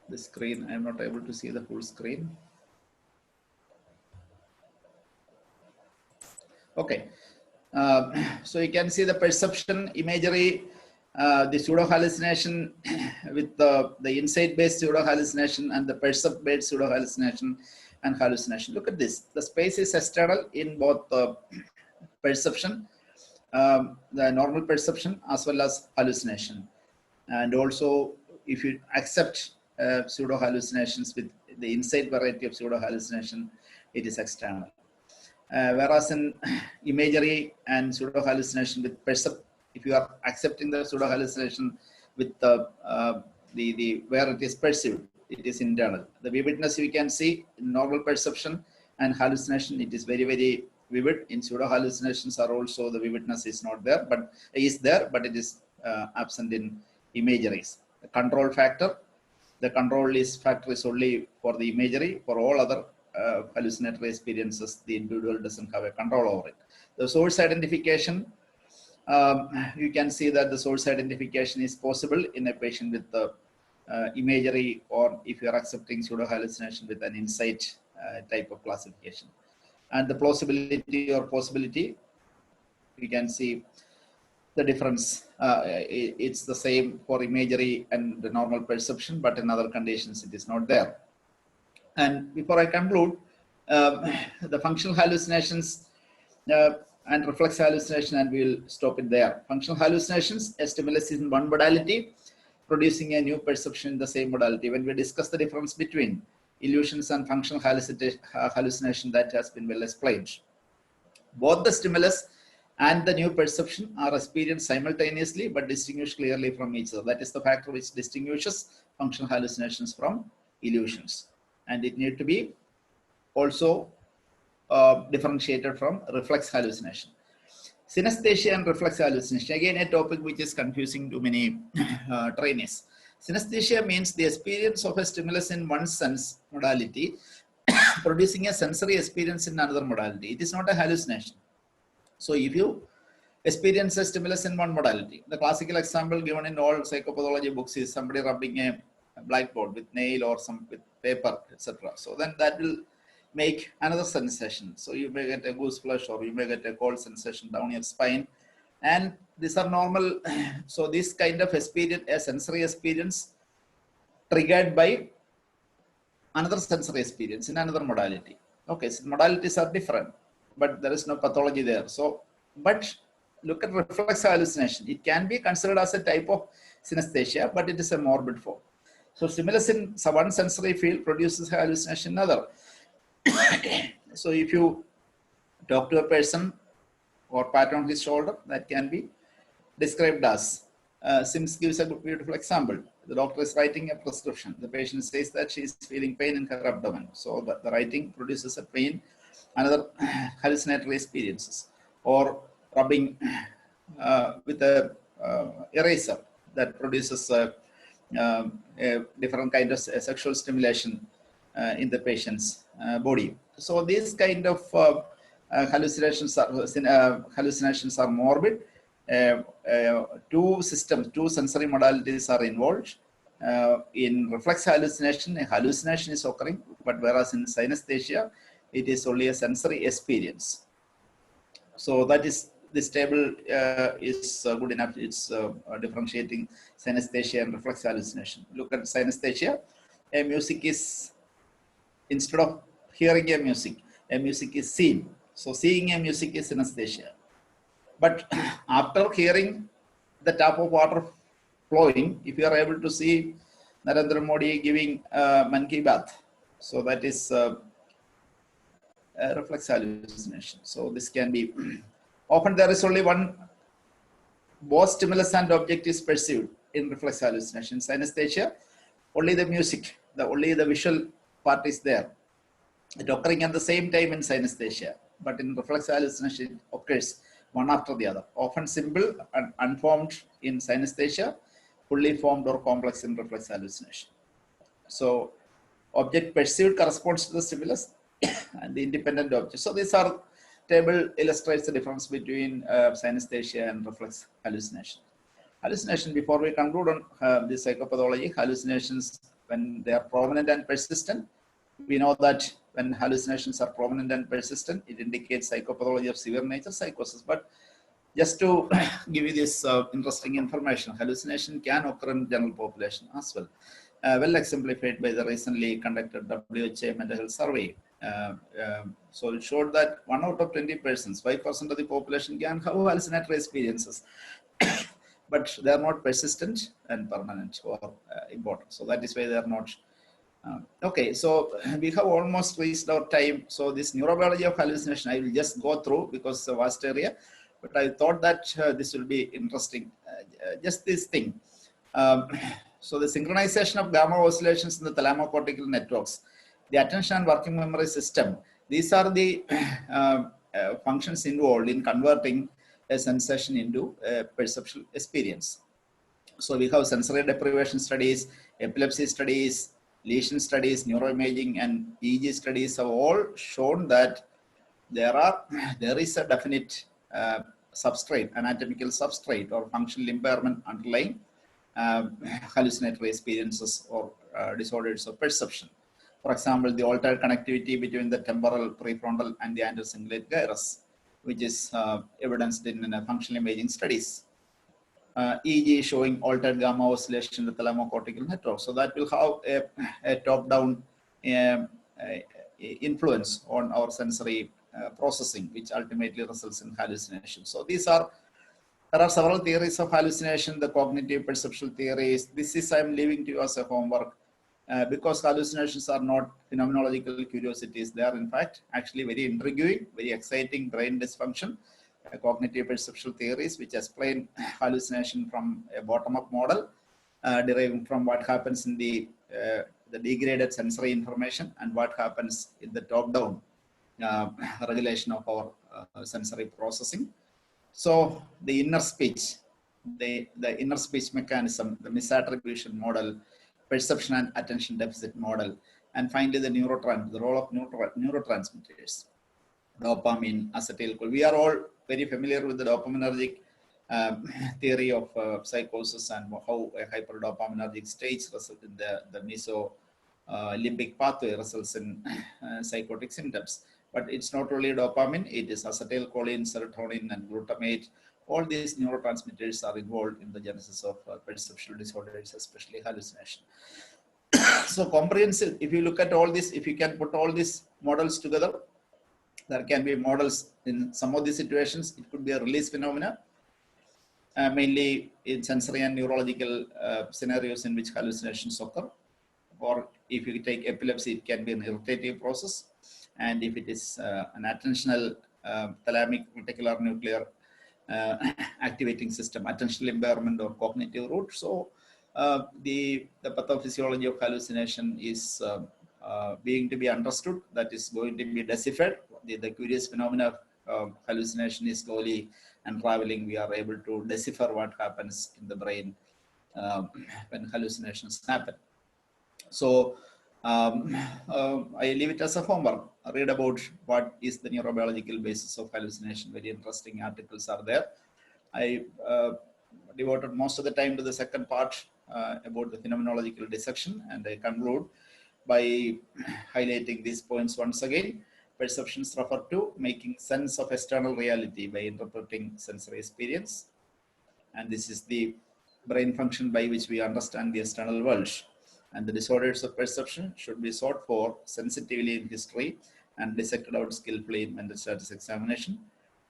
The screen, I am not able to see the full screen. Okay. So you can see the perception, imagery, the pseudo hallucination with the insight-based pseudo hallucination and the percept-based pseudo hallucination and hallucination. Look at this. The space is external in both perception, the normal perception, as well as hallucination. And also, if you accept pseudo hallucinations with the insight variety of pseudo hallucination, it is external. Whereas in imagery and pseudo hallucination with percept, if you are accepting the pseudo hallucination with the where it is perceived, it is internal. The vividness you can see in normal perception and hallucination, it is very, very vivid. In pseudo hallucinations are also the vividness is not there, but is there, but it is absent in imageries. The control factor, the control factor is only for the imagery. For all other hallucinatory experiences, the individual doesn't have a control over it. The source identification, you can see that the source identification is possible in a patient with the imagery, or if you are accepting pseudo hallucination with an insight type of classification. And the plausibility or possibility, you can see the difference. It's the same for imagery and the normal perception, but in other conditions it is not there. And before I conclude, the functional hallucinations and reflex hallucination, and we'll stop it there. Functional hallucinations, a stimulus is in one modality, producing a new perception in the same modality. When we discuss the difference between illusions and functional hallucination, that has been well explained. Both the stimulus and the new perception are experienced simultaneously, but distinguished clearly from each other. That is the factor which distinguishes functional hallucinations from illusions. And it need to be also differentiated from reflex hallucination. Synesthesia and reflex hallucination, again a topic which is confusing to many trainees. Synesthesia means the experience of a stimulus in one sense modality producing a sensory experience in another modality. It is not a hallucination. So if you experience a stimulus in one modality, the classical example given in all psychopathology books is somebody rubbing a blackboard with nail or some with paper, etc. So then that will make another sensation. So you may get a goose flush, or you may get a cold sensation down your spine, And these are normal. So this kind of experience, a sensory experience triggered by another sensory experience in another modality. Okay, so modalities are different, but there is no pathology there. So, but look at reflex hallucination. It can be considered as a type of synesthesia, but it is a morbid form. So stimulus in one sensory field produces hallucination in another. So if you talk to a person or pat on his shoulder, that can be described as. Sims gives a beautiful example. The doctor is writing a prescription. The patient says that she is feeling pain in her abdomen. So the writing produces a pain, another hallucinatory experiences. Or rubbing with a eraser that produces a different kind of sexual stimulation in the patient's body. So these kind of hallucinations are morbid. Two systems, two sensory modalities are involved. In reflex hallucination, a hallucination is occurring, but whereas in synesthesia, it is only a sensory experience. So that is, this table is good enough. It's differentiating synesthesia and reflex hallucination. Look at synesthesia. A music is, instead of hearing a music is seen. So seeing a music is synesthesia. But after hearing the tap of water flowing, if you are able to see Narendra Modi giving Man Ki Baat, so that is reflex hallucination. So this can be, often there is only one, both stimulus and object is perceived in reflex hallucination. Synesthesia, only the music, only the visual part is there. It occurring at the same time in synesthesia, but in reflex hallucination it occurs one after the other. Often simple and unformed in synesthesia, fully formed or complex in reflex hallucination. So object perceived corresponds to the stimulus and the independent object. So these are, table illustrates the difference between synesthesia and reflex hallucination. Hallucination, before we conclude on this psychopathology, hallucinations, when they are prominent and persistent, we know that when hallucinations are prominent and persistent, it indicates psychopathology of severe nature, psychosis. But just to give you this interesting information, hallucination can occur in general population as well. Well exemplified by the recently conducted WHO mental health survey. So it showed that 1 out of 20 persons, 5% of the population can have hallucinatory experiences, but they are not persistent and permanent or important. So that is why they are not. Okay, so we have almost reached our time. So this neurobiology of hallucination, I will just go through because it's a vast area, but I thought that this will be interesting. Just this thing. So the synchronization of gamma oscillations in the thalamocortical networks, the attention and working memory system, these are the functions involved in converting a sensation into a perceptual experience. So we have sensory deprivation studies, epilepsy studies, lesion studies, neuroimaging, and EEG studies have all shown that there is a definite substrate, anatomical substrate or functional impairment underlying hallucinatory experiences or disorders of perception. For example, the altered connectivity between the temporal, prefrontal, and the anterior cingulate gyrus, which is evidenced in functional imaging studies. EEG showing altered gamma oscillation in the thalamocortical network. So that will have a top-down influence on our sensory processing, which ultimately results in hallucination. So there are several theories of hallucination, the cognitive perceptual theories. This is I'm leaving to you as a homework because hallucinations are not phenomenological curiosities. They are in fact actually very intriguing, very exciting brain dysfunction. Cognitive perceptual theories which explain hallucination from a bottom-up model deriving from what happens in the degraded sensory information and what happens in the top-down regulation of our sensory processing. So the inner speech, the inner speech mechanism, the misattribution model, perception and attention deficit model, and finally the the role of neurotransmitters, dopamine, acetylcholine. We are all very familiar with the dopaminergic theory of psychosis and how a hyperdopaminergic state results in the mesolimbic pathway results in psychotic symptoms. But it's not only dopamine, it is acetylcholine, serotonin, and glutamate. all these neurotransmitters are involved in the genesis of perceptual disorders, especially hallucination. So comprehensive, if you look at all this, if you can put all these models together, there can be models in some of these situations. It could be a release phenomena, mainly in sensory and neurological scenarios in which hallucinations occur. Or if you take epilepsy, it can be an irritative process. And if it is an attentional thalamic reticular nuclear activating system, attentional impairment or cognitive root. So the pathophysiology of hallucination is being to be understood. That is going to be deciphered. The curious phenomena of hallucination is slowly unraveling. We are able to decipher what happens in the brain when hallucinations happen. So I leave it as a homework. Read about what is the neurobiological basis of hallucination. Very interesting articles are there. I devoted most of the time to the second part about the phenomenological dissection, and I conclude by highlighting these points once again. Perceptions refer to making sense of external reality by interpreting sensory experience, and this is the brain function by which we understand the external world. And the disorders of perception should be sought for sensitively in history and dissected out skillfully in mental status examination.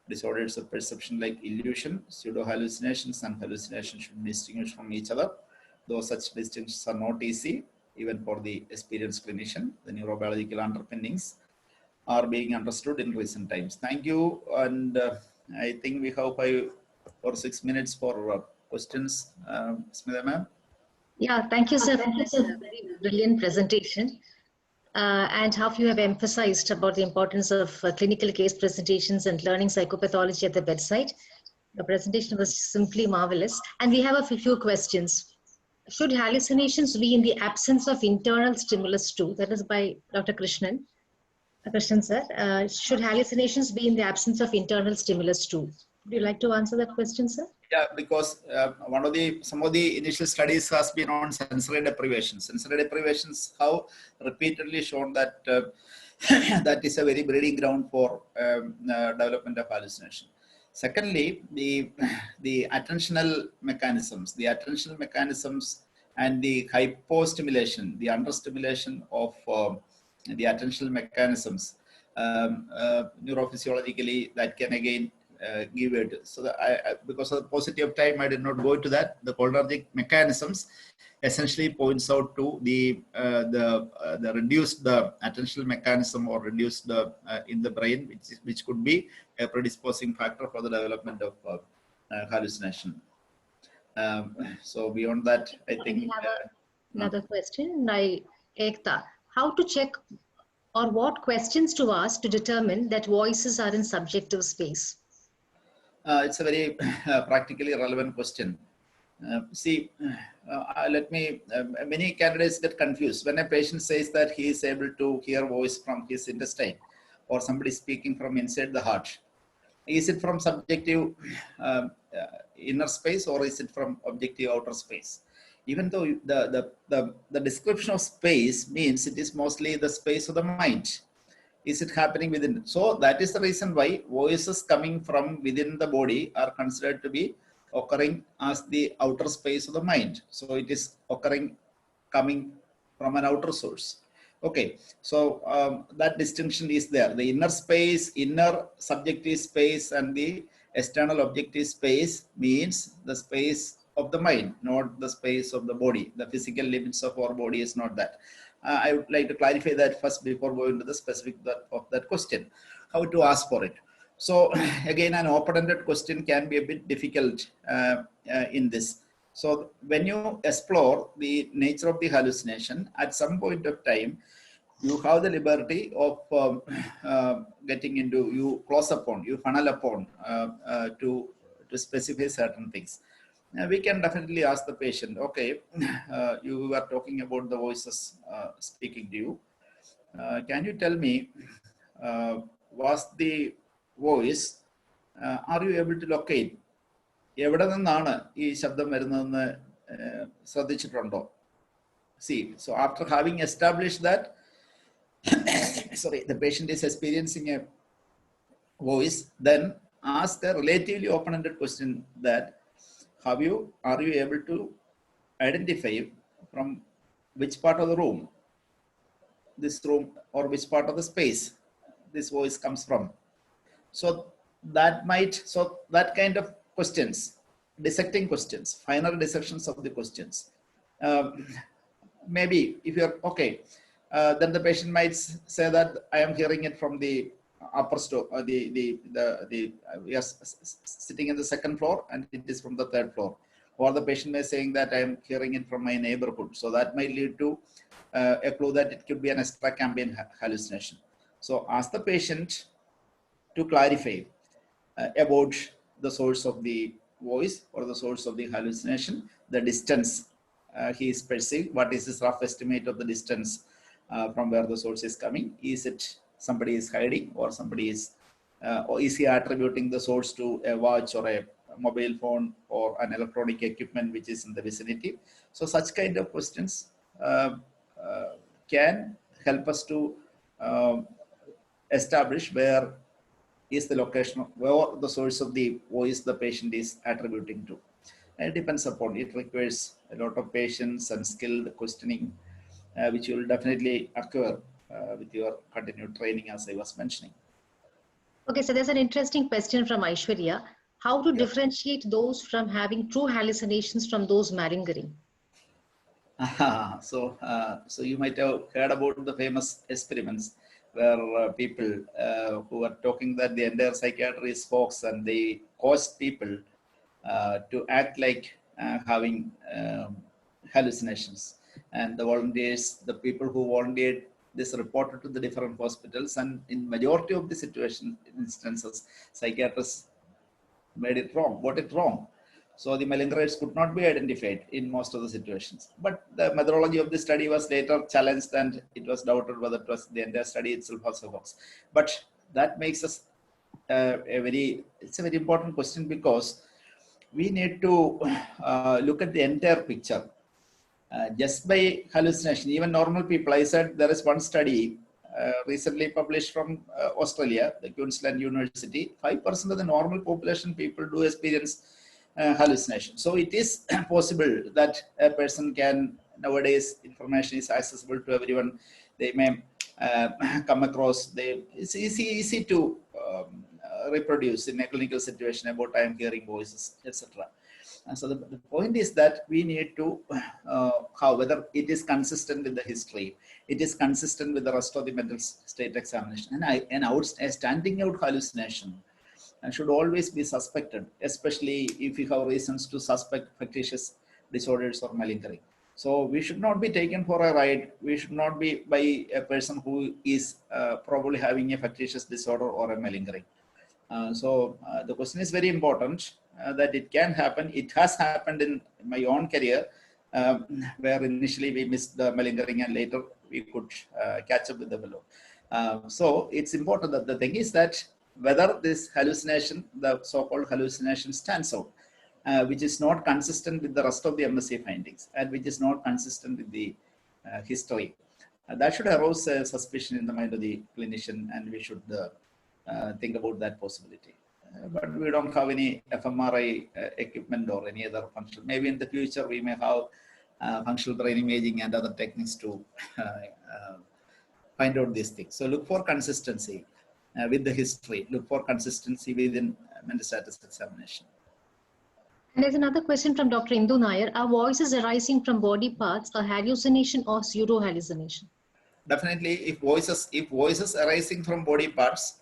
Disorders of perception like illusion, pseudo hallucinations, and hallucinations should be distinguished from each other, though such distinctions are not easy even for the experienced clinician. The neurobiological underpinnings are being understood in recent times. Thank you, and I think we have 5 or 6 minutes for questions. Smita ma'am. Yeah, thank you, sir, for this very brilliant presentation. And how you have emphasized about the importance of clinical case presentations and learning psychopathology at the bedside. The presentation was simply marvelous. And we have a few questions. Should hallucinations be in the absence of internal stimulus too? That is by Dr. Krishnan. Krishnan, sir. Should hallucinations be in the absence of internal stimulus too? Would you like to answer that question, sir? Yeah, because some of the initial studies has been on sensory deprivation. Sensory deprivations have repeatedly shown that that is a very breeding ground for development of hallucination. Secondly, the attentional mechanisms, and the hypostimulation, the understimulation of the attentional mechanisms, neurophysiologically, that can again give it. So that because of the paucity of time, I did not go into that. The cholinergic mechanisms essentially points out to the reduced the attentional mechanism or reduced the in the brain, which could be a predisposing factor for the development of hallucination. So beyond that, I think we have another question. Ekta, how to check or what questions to ask to determine that voices are in subjective space? It's a very practically relevant question. Let me, many candidates get confused when a patient says that he is able to hear voice from his intestine or somebody speaking from inside the heart. Is it from subjective inner space or is it from objective outer space? Even though the description of space means it is mostly the space of the mind. Is it happening within? So that is the reason why voices coming from within the body are considered to be occurring as the outer space of the mind. So it is coming from an outer source. Okay, so that distinction is there. The inner space, inner subjective space, and the external objective space means the space of the mind, not the space of the body. The physical limits of our body is not that. I would like to clarify that first before going to the specific of that question, how to ask for it. So again, an open-ended question can be a bit difficult in this. So when you explore the nature of the hallucination, at some point of time, you have the liberty of getting into, you close upon, you funnel upon to specify certain things. We can definitely ask the patient, okay, you are talking about the voices speaking to you. Can you tell me, was the voice, are you able to locate? എവിടെ നിന്നാണ് ഈ ശബ്ദം വരുന്നതെന്ന് ശ്രദ്ധിച്ചിട്ടുണ്ടോ? See, so after having established that, sorry, the patient is experiencing a voice, then ask a relatively open-ended question that are you able to identify from which part of the room, this room, or which part of the space this voice comes from. So that kind of questions, dissecting questions, final dissections of the questions. Maybe if you're okay, then the patient might say that I am hearing it from the upper store, we are sitting in the second floor and it is from the third floor. Or the patient may saying that I am hearing it from my neighborhood. So that might lead to a clue that it could be an extracambian hallucination. So ask the patient to clarify about the source of the voice or the source of the hallucination, the distance he is perceived, what is his rough estimate of the distance from where the source is coming. Is it somebody is hiding, or somebody is, or is he attributing the source to a watch or a mobile phone or an electronic equipment which is in the vicinity? So such kind of questions can help us to establish where is the location, where the source of the voice the patient is attributing to. It depends upon, it requires a lot of patience and skilled questioning, which you will definitely acquire with your continued training, as I was mentioning. Okay, so there's an interesting question from Aishwarya. How to differentiate those from having true hallucinations from those malingering? So you might have heard about the famous experiments where people who are talking that the entire psychiatry is hoax, and they caused people to act like having hallucinations. And the volunteers, the people who volunteered this, reported to the different hospitals, and in majority of the instances, psychiatrists got it wrong. So the malingerers could not be identified in most of the situations. But the methodology of the study was later challenged, and it was doubted whether it was the entire study itself was a hoax. But that makes us it's a very important question, because we need to look at the entire picture. Just by hallucination, even normal people, I said there is one study recently published from Australia, the Queensland University. 5% of the normal population people do experience hallucination. So it is possible that a person can, nowadays information is accessible to everyone, they may come across, it's easy to reproduce in a clinical situation about I am hearing voices, etc. So the point is that we need to whether it is consistent with the history, it is consistent with the rest of the mental state examination, and a standing out hallucination should always be suspected, especially if you have reasons to suspect factitious disorders or malingering. So we should not be taken for a ride. We should not be by a person who is probably having a factitious disorder or a malingering. So the question is very important, that it can happen. It has happened in my own career, where initially we missed the malingering and later we could catch up with the fellow. So it's important that the thing is that whether this hallucination, the so-called hallucination, stands out, which is not consistent with the rest of the MSc findings, and which is not consistent with the history. That should arouse a suspicion in the mind of the clinician, and we should think about that possibility. But we don't have any fMRI equipment or any other function. Maybe in the future we may have functional brain imaging and other techniques to find out these things. So look for consistency with the history. Look for consistency within mental status examination. And there's another question from Dr. Indu Nair. Are voices arising from body parts a hallucination or pseudo hallucination? Definitely, if voices arising from body parts,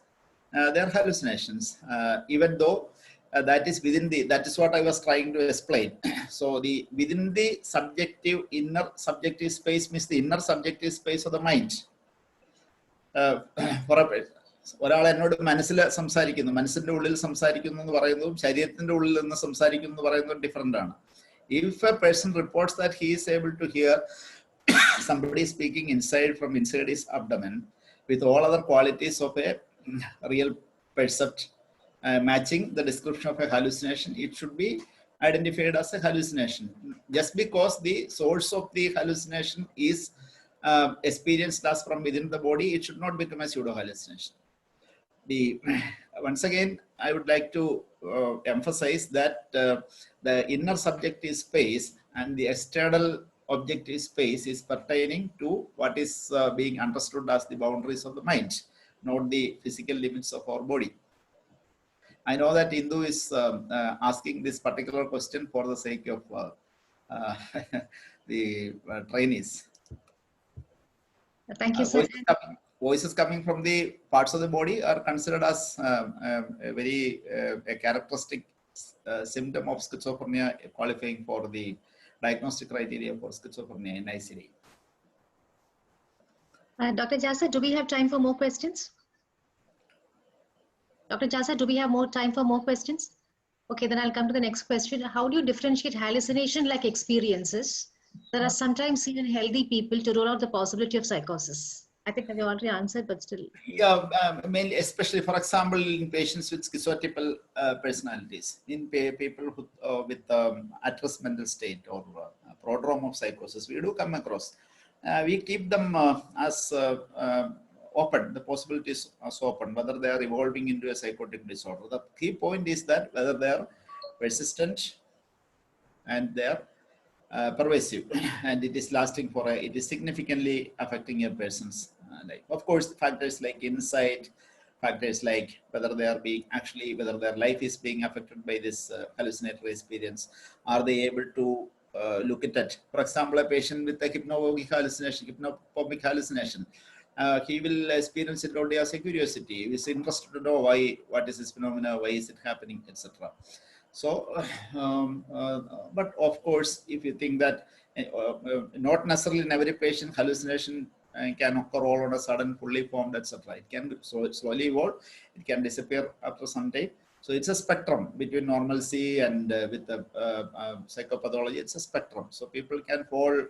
they are hallucinations, even though that is what I was trying to explain. So within the inner subjective space means the inner subjective space of the mind. ഒരാൾ എന്നോട് മനസ്സിൽ സംസാരിക്കുന്നു, മനസ്സിന്റെ ഉള്ളിൽ സംസാരിക്കുന്നു എന്ന് പറയുന്നതും ശരീരത്തിന്റെ ഉള്ളിൽ നിന്ന് സംസാരിക്കുന്നു എന്ന് പറയുന്നതും ഡിഫറെന്റ് ആണ്. If a person reports that he is able to hear somebody speaking from inside his abdomen with all other qualities of a real percept, matching the description of a hallucination, it should be identified as a hallucination. Just because the source of the hallucination is experienced as from within the body, it should not become a pseudo hallucination. Once again, I would like to emphasize that the inner subjective space and the external objective space is pertaining to what is being understood as the boundaries of the mind, not the physical limits of our body. I know that Indu is asking this particular question for the sake of the trainees. Thank you, sir. Voices coming from the parts of the body are considered as a very a characteristic symptom of schizophrenia, qualifying for the diagnostic criteria for schizophrenia in ICD. Dr. Jasa, do we have time for more questions? Dr. Jasa, do we have more time for more questions? Okay, then I'll come to the next question. How do you differentiate hallucination-like experiences that are sometimes seen in healthy people to rule out the possibility of psychosis? I think I've already answered, but still. Yeah, mainly, especially, for example, in patients with schizotypal personalities, in people who, with at-risk mental state or prodrome of psychosis, we do come across. We keep them as open, the possibilities are so open, whether they are evolving into a psychotic disorder. The key point is that whether they are persistent and they are pervasive, and it is lasting for it is significantly affecting a person's life. Of course, factors like insight, factors like whether they are being whether their life is being affected by this hallucinatory experience. Are they able to look at it? For example, a patient with a hypnagogic hallucination, he will experience it only as a curiosity. He is interested to know what is this phenomena, why is it happening, etc. So, but of course, if you think that not necessarily in every patient hallucination can occur all on a sudden, fully formed, etc. It can slowly evolve. It can disappear after some time. So it's a spectrum between normalcy and with the psychopathology. It's a spectrum. So people can fall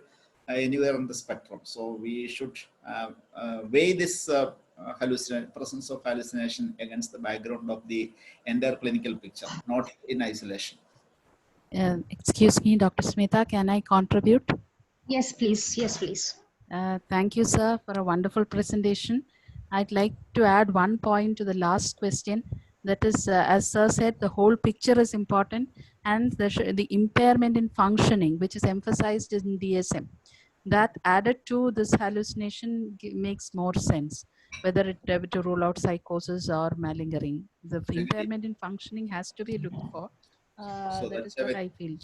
anywhere on the spectrum. So we should weigh this presence of hallucination against the background of the entire clinical picture, not in isolation. Excuse me, Dr. Smita, can I contribute? Yes, please. Yes, please. Thank you, sir, for a wonderful presentation. I'd like to add one point to the last question. That is, as sir said, the whole picture is important, and the impairment in functioning, which is emphasized in DSM, that added to this hallucination makes more sense, whether it to rule out psychosis or malingering. The impairment in functioning has to be looked for. So that is what I feel.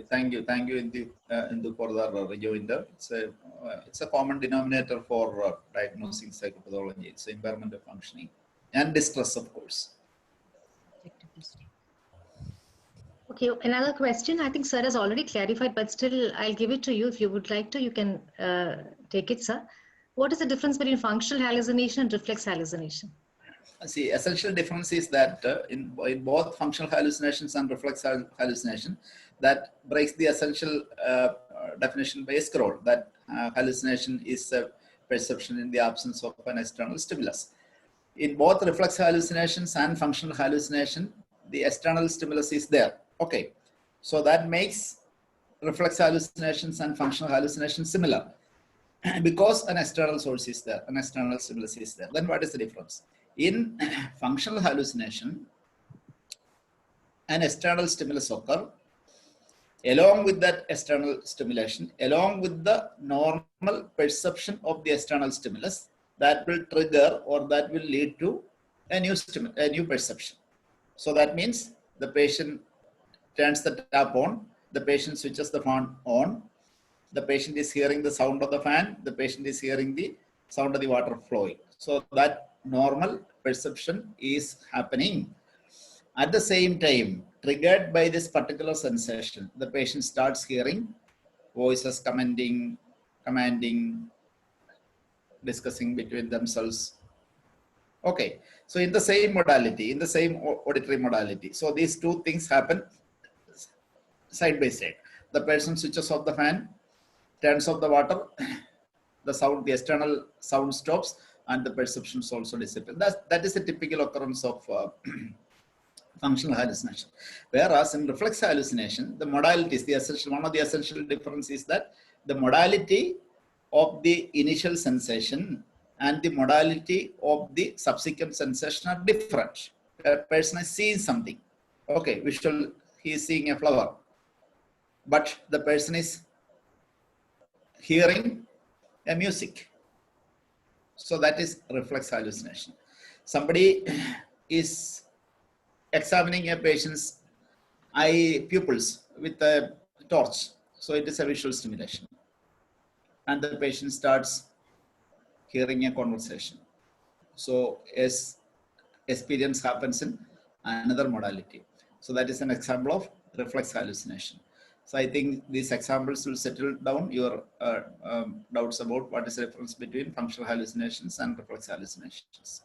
Thank you, Indu, for the rejoinder. It's a common denominator for diagnosing psychopathology. It's impairment of functioning and distress, of course. Okay, another question. I think sir has already clarified, but still I'll give it to you. If you would like to, you can take it, sir. What is the difference between functional hallucination and reflex hallucination? See, essential difference is that in both functional hallucinations and reflex hallucination, that breaks the essential definition by Scroll, that hallucination is a perception in the absence of an external stimulus. In both reflex hallucinations and functional hallucination, the external stimulus is there. Okay, so that makes reflex hallucinations and functional hallucinations similar because an external source is there, an external stimulus is there. Then what is the difference? In functional hallucination, an external stimulus occurs. Along with that external stimulation, along with the normal perception of the external stimulus, that will trigger or that will lead to a new perception. So that means the patient turns the tap on, the patient switches the fan on, the patient is hearing the sound of the fan, the patient is hearing the sound of the water flowing. So that normal perception is happening. At the same time, triggered by this particular sensation, the patient starts hearing voices commanding, discussing between themselves. Okay, so in the same modality, in the same auditory modality. So these two things happen side by side. The person switches off the fan, turns off the water, the sound, the external sound stops, and the perceptions also disappear. That is a typical occurrence of functional hallucination. Whereas in reflex hallucination, the modalities, one of the essential differences is that the modality of the initial sensation and the modality of the subsequent sensation are different. a person is seeing something. Okay, visual, he is seeing a flower, but the person is hearing a music. So that is reflex hallucination. Somebody is examining a patient's eye pupils with a torch. So it is a visual stimulation. And the patient starts hearing a conversation. So as experience happens in another modality. So that is an example of reflex hallucination. So I think these examples will settle down your doubts about what is the difference between functional hallucinations and reflex hallucinations.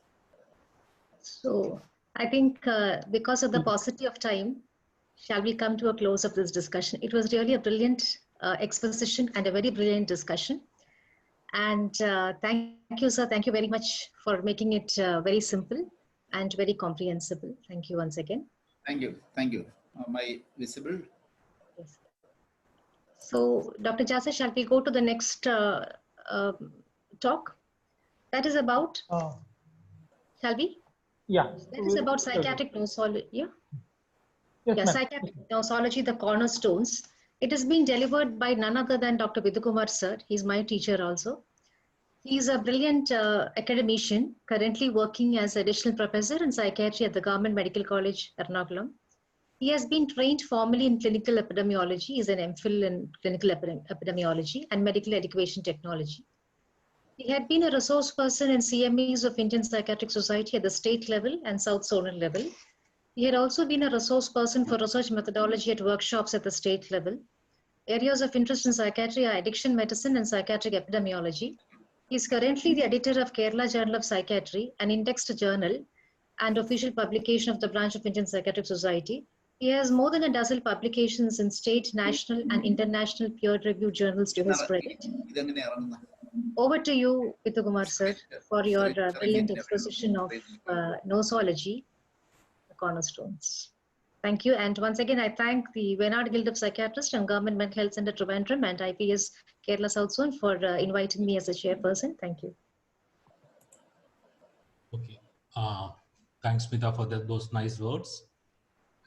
So I think because of the paucity of time, shall we come to a close of this discussion? It was really a brilliant exposition and a very brilliant discussion. And thank you, sir. Thank you very much for making it very simple and very comprehensible. Thank you once again. Thank you. Thank you. Am I visible? Yes. So, Dr. Jasa, shall we go to the next talk? That is about, shall we? Yeah. That is about psychiatric nosology. Yeah? Yes, Yeah, ma'am. psychiatric nosology, the cornerstones. It is being delivered by none other than Dr. Vidhukumar sir. He's my teacher also. He's a brilliant academician, currently working as additional professor in psychiatry at the Government Medical College, Ernakulam. He has been trained formally in clinical epidemiology. He's an MPhil in clinical epidemiology and medical education technology. He had been a resource person in CMEs of Indian Psychiatric Society at the state level and South Zonal level. He had also been a resource person for research methodology at workshops at the state level. Areas of interest in psychiatry are addiction medicine and psychiatric epidemiology. He is currently the editor of Kerala Journal of Psychiatry, an indexed journal and official publication of the branch of Indian Psychiatric Society. He has more than a dozen publications in state, national, and international peer-reviewed journals to his credit. Over to you, Vidhukumar sir, for your brilliant exposition of nosology, the cornerstones. Thank you. And once again, I thank the Venad Guild of Psychiatrists and Government Mental Health Center Trivandrum and IPS Kerala South Zone for inviting me as a chairperson. Thank you. Okay. Thanks, Smita, for those nice words.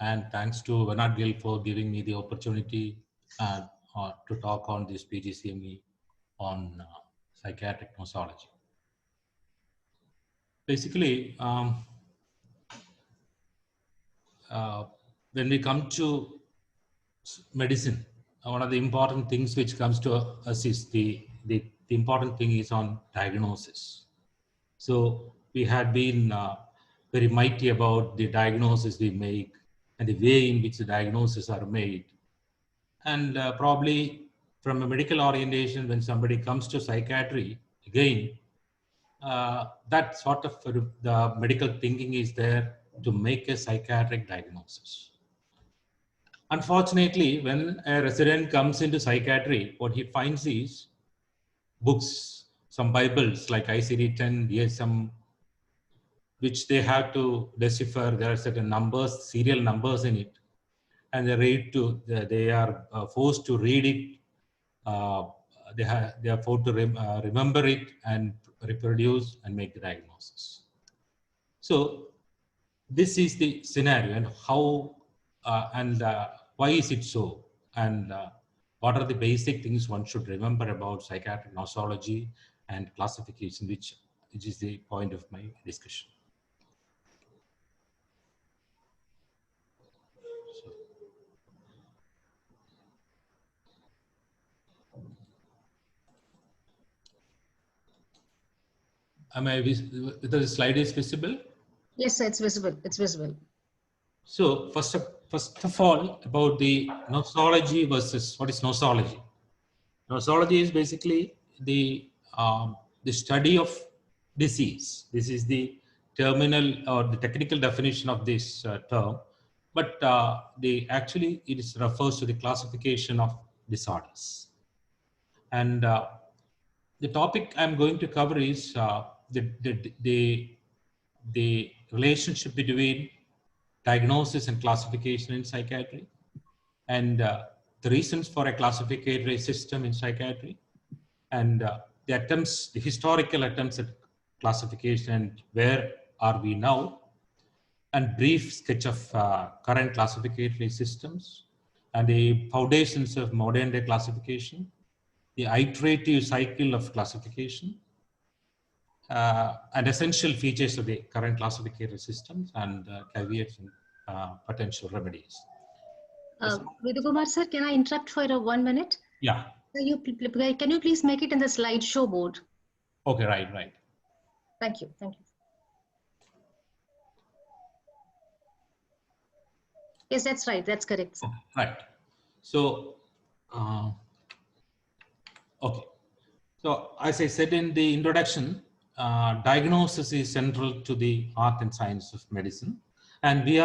And thanks to Venad Guild for giving me the opportunity to talk on this PGCME on psychiatric nosology. Basically, when we come to medicine, one of the important things which comes to us is the important thing is on diagnosis. So we had been very mighty about the diagnosis we make and the way in which the diagnoses are made. And probably from a medical orientation, when somebody comes to psychiatry, again, that sort of the medical thinking is there to make a psychiatric diagnosis. Unfortunately, when a resident comes into psychiatry, what he finds is books, some Bibles like ICD-10, DSM, which they have to decipher. There are certain numbers, serial numbers in it, and they are forced to read it. They are forced to remember it and reproduce and make the diagnosis. So this is the scenario, and how why is it so, and what are the basic things one should remember about psychiatric nosology and classification, which is the point of my discussion. The slide is visible? Yes, sir, it's visible. It's visible. So first of all, about the nosology versus what is nosology. Nosology is basically the study of disease. This is the terminal or the technical definition of this term, but actually it refers to the classification of disorders. And the topic I'm going to cover is the relationship between diagnosis and classification in psychiatry, and the reasons for a classificatory system in psychiatry, and the historical attempts at classification, and where are we now, and brief sketch of current classificatory systems and the foundations of modern day classification, the iterative cycle of classification, and essential features of the current classificatory systems and caveats and potential remedies. Vidyakumar sir, can I interrupt for 1 minute? Yeah. Can you please make it in the slideshow mode? Okay, right. Thank you. Thank you. Yes, that's right. That's correct, sir. Right. So, okay. So, as I said in the introduction, diagnosis is central to the art and science of medicine. And we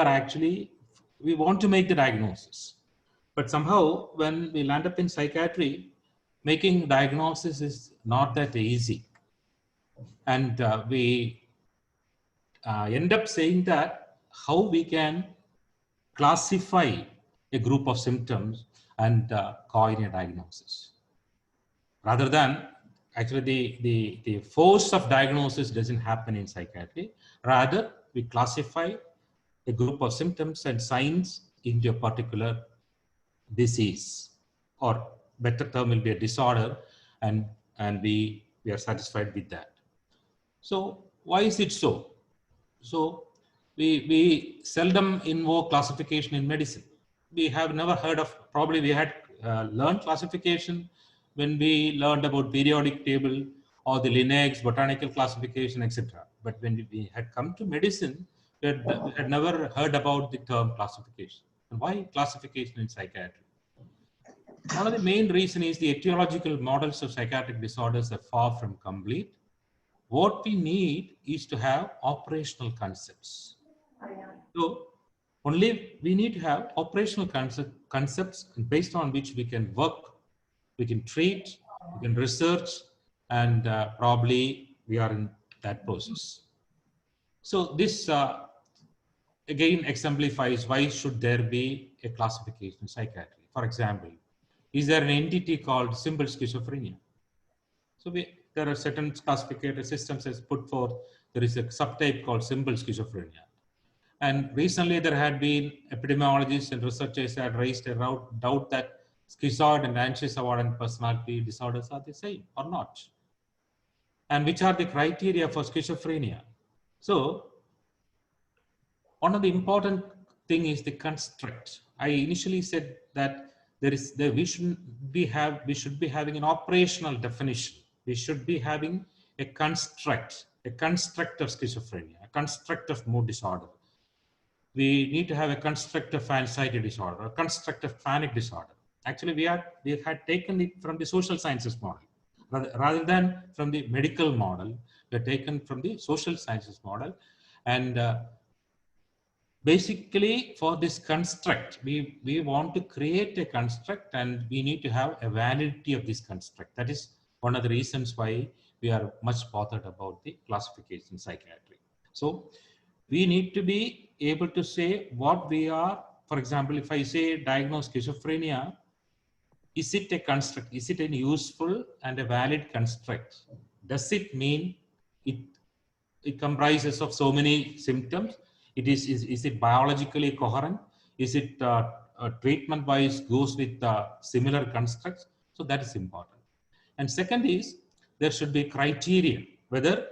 want to make the diagnosis. But somehow, when we land up in psychiatry, making diagnosis is not that easy. And we end up saying that how we can classify a group of symptoms and coin a diagnosis. Rather than, actually the force of diagnosis doesn't happen in psychiatry. Rather, we classify a group of symptoms and signs into a particular disease, or better term will be a disorder, and we are satisfied with that. So why is it so? So we seldom invoke classification in medicine. We have never heard of, probably we had learned classification when we learned about periodic table or the Linnaeus botanical classification, etc. But when we had come to medicine, we had never heard about the term classification. And why classification in psychiatry? One of the main reasons is the etiological models of psychiatric disorders are far from complete. What we need is to have operational concepts. So only we need to have operational concepts based on which we can work, we can treat, we can research, and probably we are in that process. So this again exemplifies why should there be a classification in psychiatry. For example, is there an entity called simple schizophrenia? So there are certain classificator systems as put forth. There is a subtype called simple schizophrenia. And recently there had been epidemiologists and researchers had raised a doubt that schizoid and anxious avoidant personality disorders are the same or not. And which are the criteria for schizophrenia? So one of the important thing is the construct. I initially said that we should be having an operational definition. We should be having a construct of schizophrenia, a construct of mood disorder. We need to have a construct of anxiety disorder, a construct of panic disorder. Actually, we had taken it from the social sciences model. Rather than from the medical model, we are taken from the social sciences model. And basically, for this construct, we want to create a construct, and we need to have a validity of this construct. That is one of the reasons why we are much bothered about the classification in psychiatry. So we need to be able to say what we are. For example, if I say diagnose schizophrenia, is it a construct? Is it a useful and a valid construct? Does it mean it comprises of so many symptoms? Is it biologically coherent? Is it treatment wise goes with similar constructs? So that is important. And second is there should be criteria whether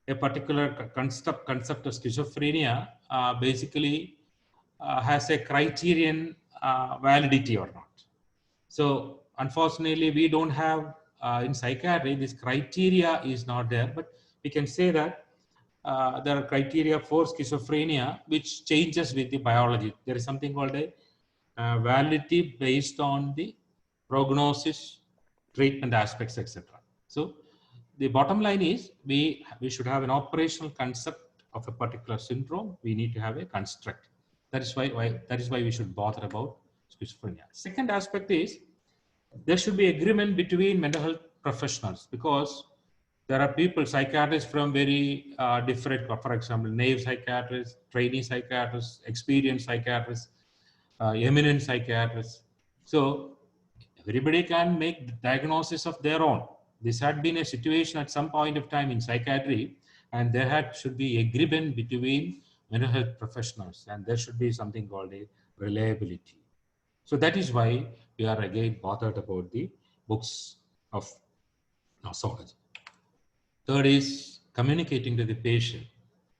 a particular concept of schizophrenia basically has a criterion validity or not. So unfortunately, we don't have in psychiatry, this criteria is not there, but we can say that there are criteria for schizophrenia which changes with the biology. There is something called a validity based on the prognosis, treatment aspects, etc. So the bottom line is we should have an operational concept of a particular syndrome. We need to have a construct. That is why we should bother about schizophrenia. Second aspect is there should be agreement between mental health professionals, because there are people, psychiatrists from very different, for example, naive psychiatrists, trainee psychiatrists, experienced psychiatrists, eminent psychiatrists. So everybody can make the diagnosis of their own. This had been a situation at some point of time in psychiatry, and there should be agreement between mental health professionals, and there should be something called a reliability. So that is why we are again bothered about the books of nosology. Third is communicating to the patient,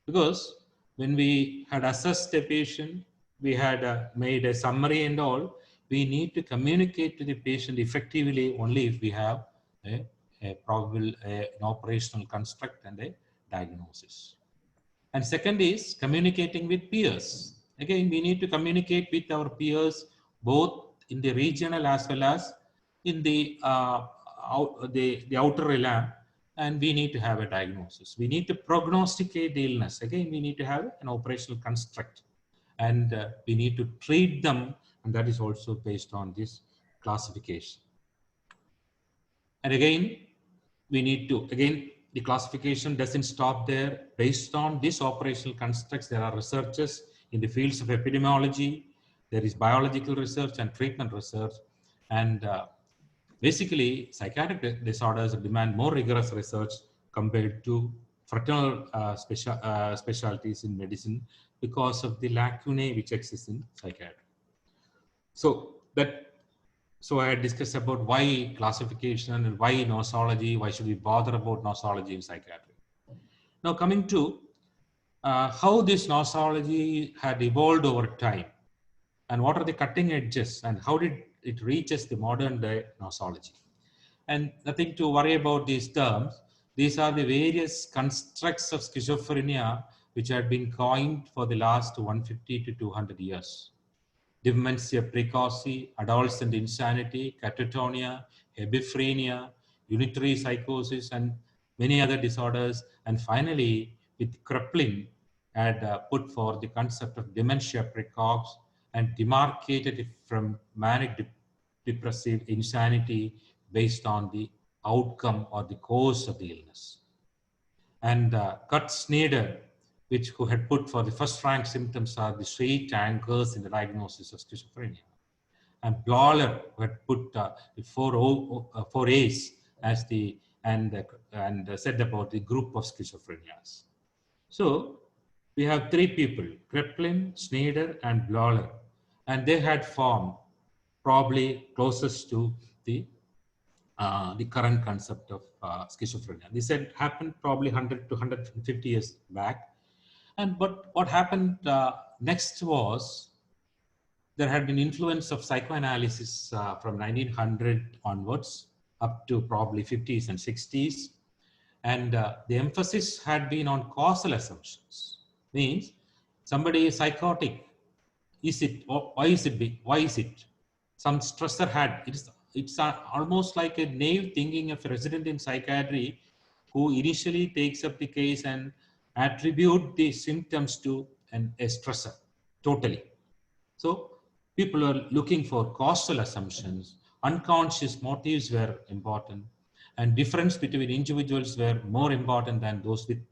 because when we had assessed a patient, we had made a summary and all, we need to communicate to the patient effectively only if we have an operational construct and a diagnosis. And second is communicating with peers. Again, we need to communicate with our peers both in the regional as well as in the outer realm, and we need to have a diagnosis. We need to prognosticate the illness. Again, we need to have an operational construct, and we need to treat them, and that is also based on this classification. And again, we need to, the classification doesn't stop there. Based on these operational constructs, there are researchers in the fields of epidemiology, there is biological research and treatment research, and basically psychiatric disorders demand more rigorous research compared to fraternal specialties in medicine because of the lacunae which exist in psychiatry. So I had discussed about why classification and why nosology, why should we bother about nosology in psychiatry. Now coming to how this nosology had evolved over time, and what are the cutting edges, and how did it reaches the modern day nosology. And nothing to worry about these terms. These are the various constructs of schizophrenia which had been coined for the last 150 to 200 years. Dementia precoce, adolescent insanity, catatonia, hebephrenia, unitary psychosis, and many other disorders. And finally, with Kraepelin, had put forth the concept of dementia precox and demarcated it from manic depressive insanity based on the outcome or the cause of the illness. And Kurt Snyder, who had put for the first rank symptoms are the straight anchors in the diagnosis of schizophrenia. And Blauler, who had put the four A's as the, and said about the group of schizophrenias. So we have three people, Kraepelin, Snyder, and Blauler, and they had formed probably closest to the current concept of schizophrenia. This had happened probably 100 to 150 years back. But what happened next was there had been influence of psychoanalysis from 1900 onwards up to probably 50s and 60s. And the emphasis had been on causal assumptions. Means somebody is psychotic. Is it? Or why is it big? Why is it? Some stressor had. It's almost like a naive thinking of a resident in psychiatry who initially takes up the case and attribute the symptoms to a stressor totally. So people are looking for causal assumptions. Unconscious motives were important, and difference between individuals were more important than those with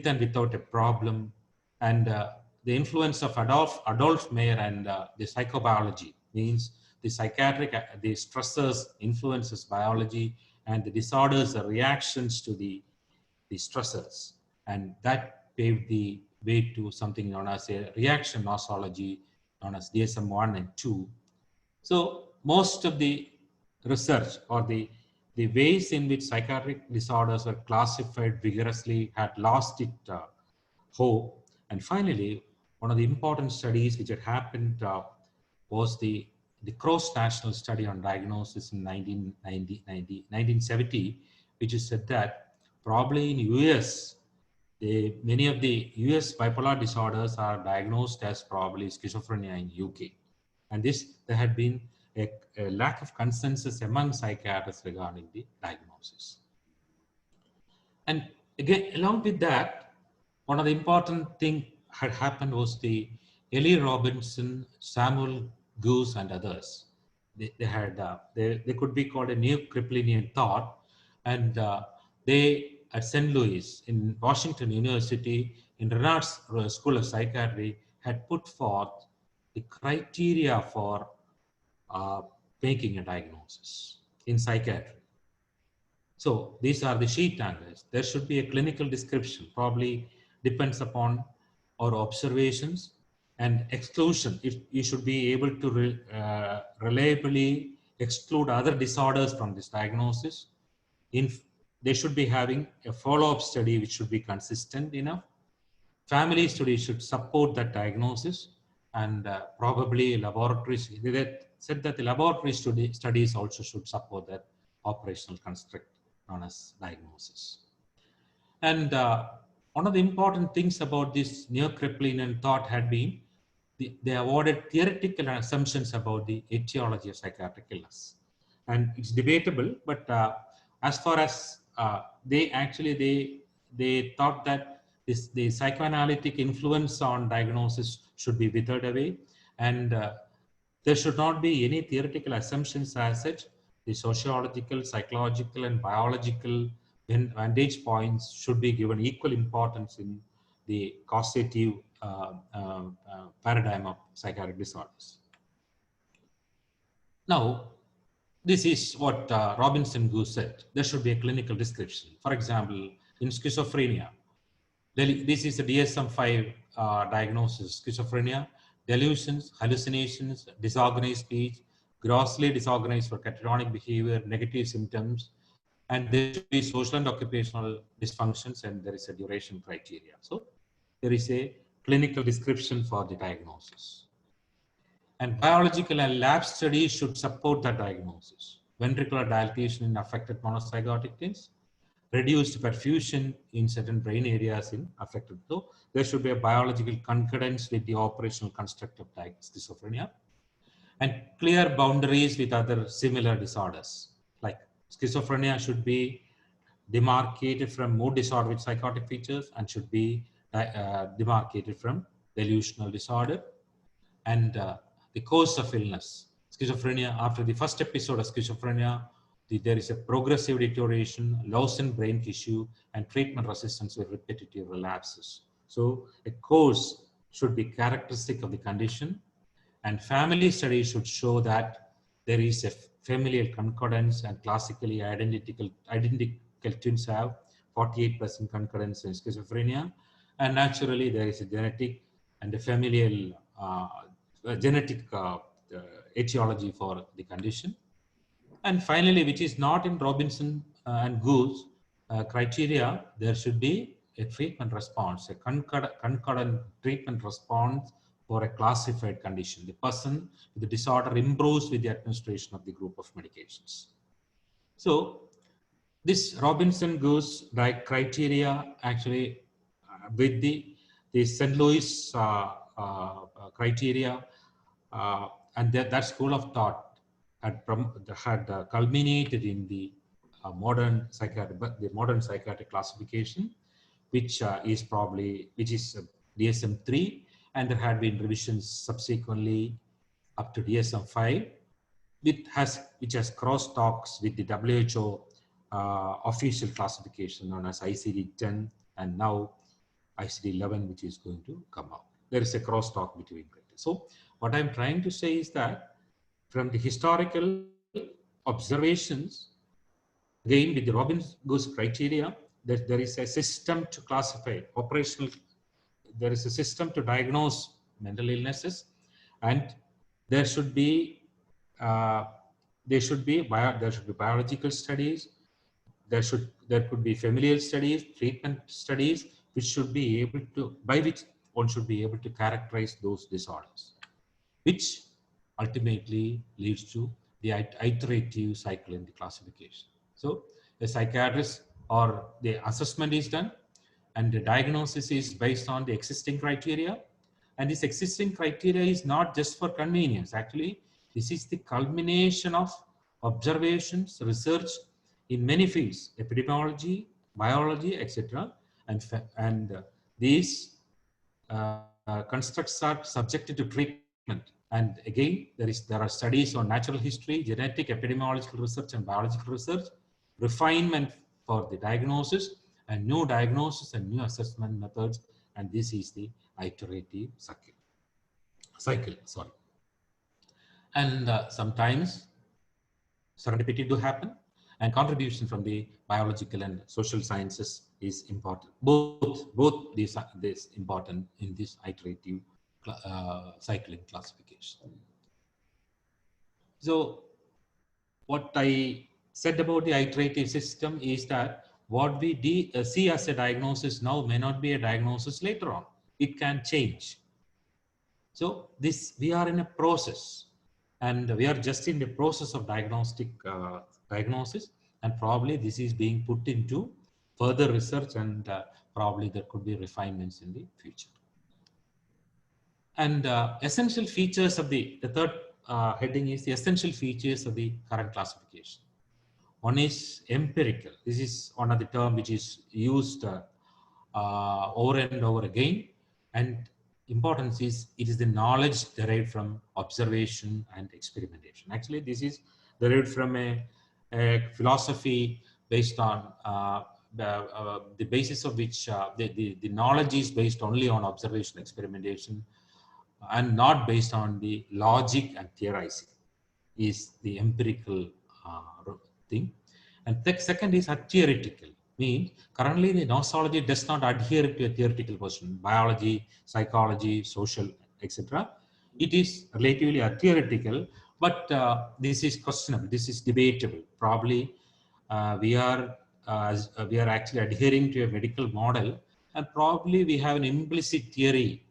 and without a problem. And the influence of Adolf Meyer and the psychobiology means the psychiatric, the stressors influences biology, and the disorders are reactions to the stressors. And that paved the way to something known as a reaction nosology, known as DSM-1 and 2. So most of the research or the ways in which psychiatric disorders were classified vigorously had lost its hope. And finally, one of the important studies which had happened was the Cross National Study on Diagnosis in 1970, which is said that probably in US, many of the US bipolar disorders are diagnosed as probably schizophrenia in UK. And there had been a lack of consensus among psychiatrists regarding the diagnosis. And again, along with that, one of the important things had happened was the Ellie Robinson, Samuel Goose, and others. They could be called a neo-Kraepelinian thought, and they at St. Louis in Washington University in Renard's School of Psychiatry had put forth the criteria for making a diagnosis in psychiatry. So these are the sheet anchors. There should be a clinical description, probably depends upon or observations, and exclusion. You should be able to reliably exclude other disorders from this diagnosis. They should be having a follow-up study which should be consistent enough. Family studies should support that diagnosis, and probably laboratories. They said that the laboratory studies also should support that operational construct known as diagnosis. And one of the important things about this neo-Kraepelinian thought had been they avoided theoretical assumptions about the etiology of psychiatric illness. And it's debatable, but as far as they thought that the psychoanalytic influence on diagnosis should be withered away, and there should not be any theoretical assumptions as such. The sociological, psychological, and biological vantage points should be given equal importance in the causative paradigm of psychiatric disorders. Now, this is what Robinson Goose said. There should be a clinical description. For example, in schizophrenia, this is a DSM-5 diagnosis: schizophrenia, delusions, hallucinations, disorganized speech, grossly disorganized for catatonic behavior, negative symptoms, and there should be social and occupational dysfunctions, and there is a duration criteria. So there is a clinical description for the diagnosis. And biological and lab studies should support the diagnosis. Ventricular dilatation in affected monozygotic teens, reduced perfusion in certain brain areas in affected. So there should be a biological concordance with the operational construct of schizophrenia, and clear boundaries with other similar disorders. Like schizophrenia should be demarcated from mood disorder with psychotic features and should be demarcated from delusional disorder. And the course of illness, schizophrenia, after the first episode of schizophrenia, there is a progressive deterioration, loss in brain tissue, and treatment resistance with repetitive relapses. So a course should be characteristic of the condition, and family studies should show that there is a familial concordance, and classically identical twins have 48% concordance in schizophrenia, and naturally there is a genetic and a familial genetic etiology for the condition. And finally, which is not in Robinson and Goose criteria, there should be a treatment response, a concordant treatment response for a classified condition. The person with the disorder improves with the administration of the group of medications. So this Robinson-Goose criteria actually with the St. Louis criteria and that school of thought had culminated in the modern psychiatric classification, which is DSM-3, and there had been revisions subsequently up to DSM-5, which has crosstalks with the WHO official classification known as ICD-10, and now ICD-11, which is going to come out. There is a crosstalk between it. So what I'm trying to say is that from the historical observations, again with the Robinson-Goose criteria, that there is a system to classify operational, there is a system to diagnose mental illnesses, and there should be biological studies, there could be familial studies, treatment studies, which should be able to, by which one should be able to characterize those disorders, which ultimately leads to the iterative cycle in the classification. So the psychiatrist or the assessment is done, and the diagnosis is based on the existing criteria. And this existing criteria is not just for convenience. Actually, this is the culmination of observations, research in many fields, epidemiology, biology, etc. And these constructs are subjected to treatment. And again, there are studies on natural history, genetic, epidemiological research, and biological research, refinement for the diagnosis, and new diagnosis and new assessment methods. And this is the iterative cycle. And sometimes serendipity do happen. and contribution from the biological and social sciences is important. Both these are important in this iterative cycling classification. So what I said about the iterative system is that what we see as a diagnosis now may not be a diagnosis later on. It can change. So we are in a process, and we are just in the process of diagnosis, and probably this is being put into further research, and probably there could be refinements in the future. And essential features of the third heading is the essential features of the current classification. One is empirical. This is one of the term which is used over and over again, and importance is it is the knowledge derived from observation and experimentation. Actually, this is derived from a philosophy based on the basis of which the knowledge is based only on observation, experimentation, and not based on the logic and theorizing, is the empirical thing. And second is theoretical. Means currently the nosology does not adhere to a theoretical position, biology, psychology, social, etc. It is relatively theoretical, but this is questionable, this is debatable. Probably we are actually adhering to a medical model, and probably we have an implicit theory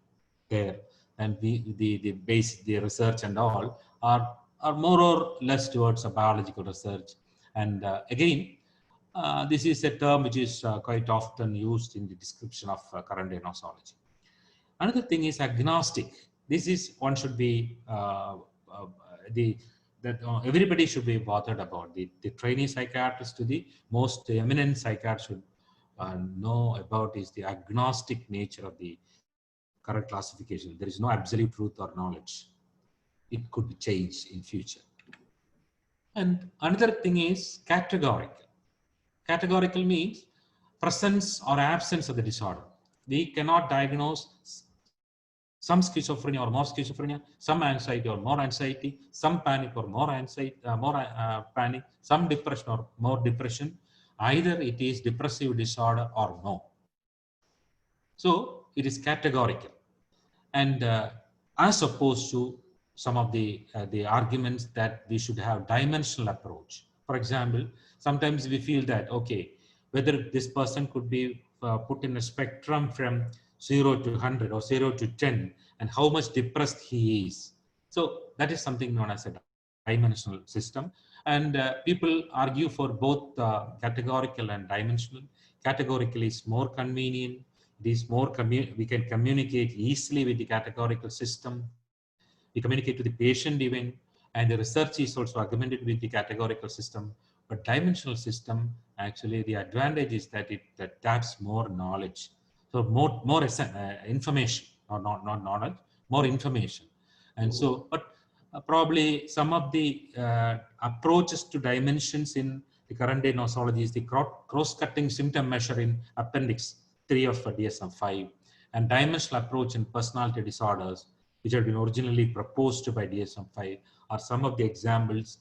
there, and the research and all are more or less towards a biological research. And again, this is a term which is quite often used in the description of current day nosology. Another thing is agnostic. This is one should be everybody should be bothered about. The trainee psychiatrist to the most eminent psychiatrist should know about is the agnostic nature of the current classification. There is no absolute truth or knowledge. It could be changed in future. And another thing is categorical. Categorical means presence or absence of the disorder. We cannot diagnose some schizophrenia or more schizophrenia, some anxiety or more anxiety, some panic or more anxiety, panic, some depression or more depression. Either it is depressive disorder or no. So it is categorical, and as opposed to some of the arguments that we should have dimensional approach. For example, sometimes we feel that, okay, whether this person could be put in a spectrum from 0 to 100 or 0 to 10, and how much depressed he is. So that is something known as a dimensional system. And people argue for both categorical and dimensional. Categorical is more convenient. It is more we can communicate easily with the categorical system. We communicate to the patient even, and the research is also augmented with the categorical system. But dimensional system, actually, the advantage is that it taps more knowledge. So more information, or not knowledge, more information. And so, but probably some of the approaches to dimensions in the current day nosology is the cross-cutting symptom measure in Appendix 3 of DSM-5, and dimensional approach in personality disorders, which had been originally proposed by DSM-5, are some of the examples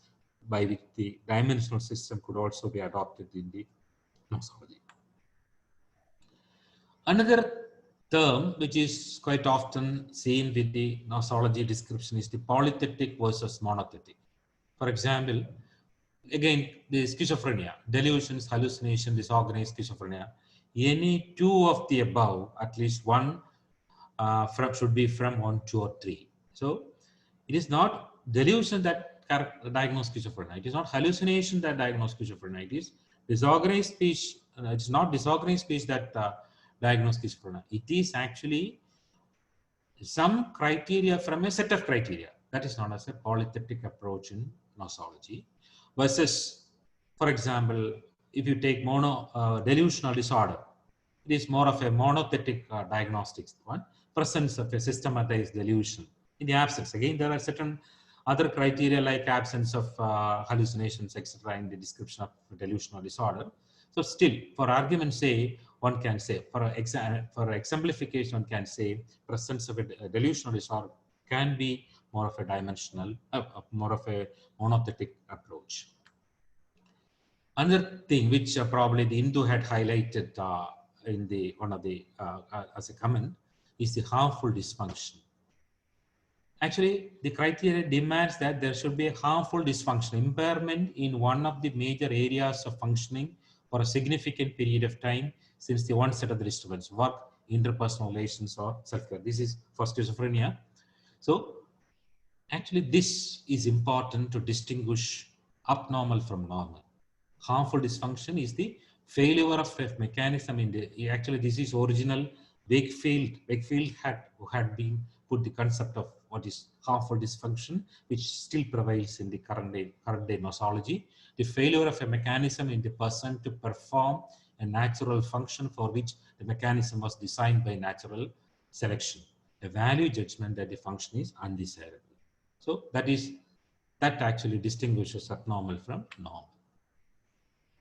by which the dimensional system could also be adopted in the nosology. Another term which is quite often seen with the nosology description is the polythetic versus monothetic. For example, again, the schizophrenia, delusions, hallucination, disorganized schizophrenia, any two of the above, at least one should be from 1, 2, or 3. So it is not delusion that diagnose schizophrenia. It is not hallucination that diagnose schizophrenia. It is disorganized speech. It's not disorganized speech that diagnose schizophrenia. It is actually some criteria from a set of criteria. That is known as a polythetic approach in nosology. Versus, for example, if you take delusional disorder, it is more of a monothetic diagnostics one. Presence of a systematized delusion. In the absence, again, there are certain other criteria like absence of hallucinations, etc. in the description of delusional disorder. So still, for argument's sake, one can say, for exemplification, one can say presence of a delusional disorder can be more of a dimensional, more of a monothetic approach. Another thing which probably the Hindu had highlighted in the one of the as a comment is the harmful dysfunction. Actually, the criteria demands that there should be a harmful dysfunction, impairment in one of the major areas of functioning for a significant period of time since the onset of the disturbance, work, interpersonal relations, or self-care. This is for schizophrenia. So actually, this is important to distinguish abnormal from normal. Harmful dysfunction is the failure of a mechanism in the, actually this is original Wakefield had been put the concept of what is harmful dysfunction, which still prevails in the current day nosology. The failure of a mechanism in the person to perform a natural function for which the mechanism was designed by natural selection. A value judgment that the function is undesirable. So that actually distinguishes abnormal from normal.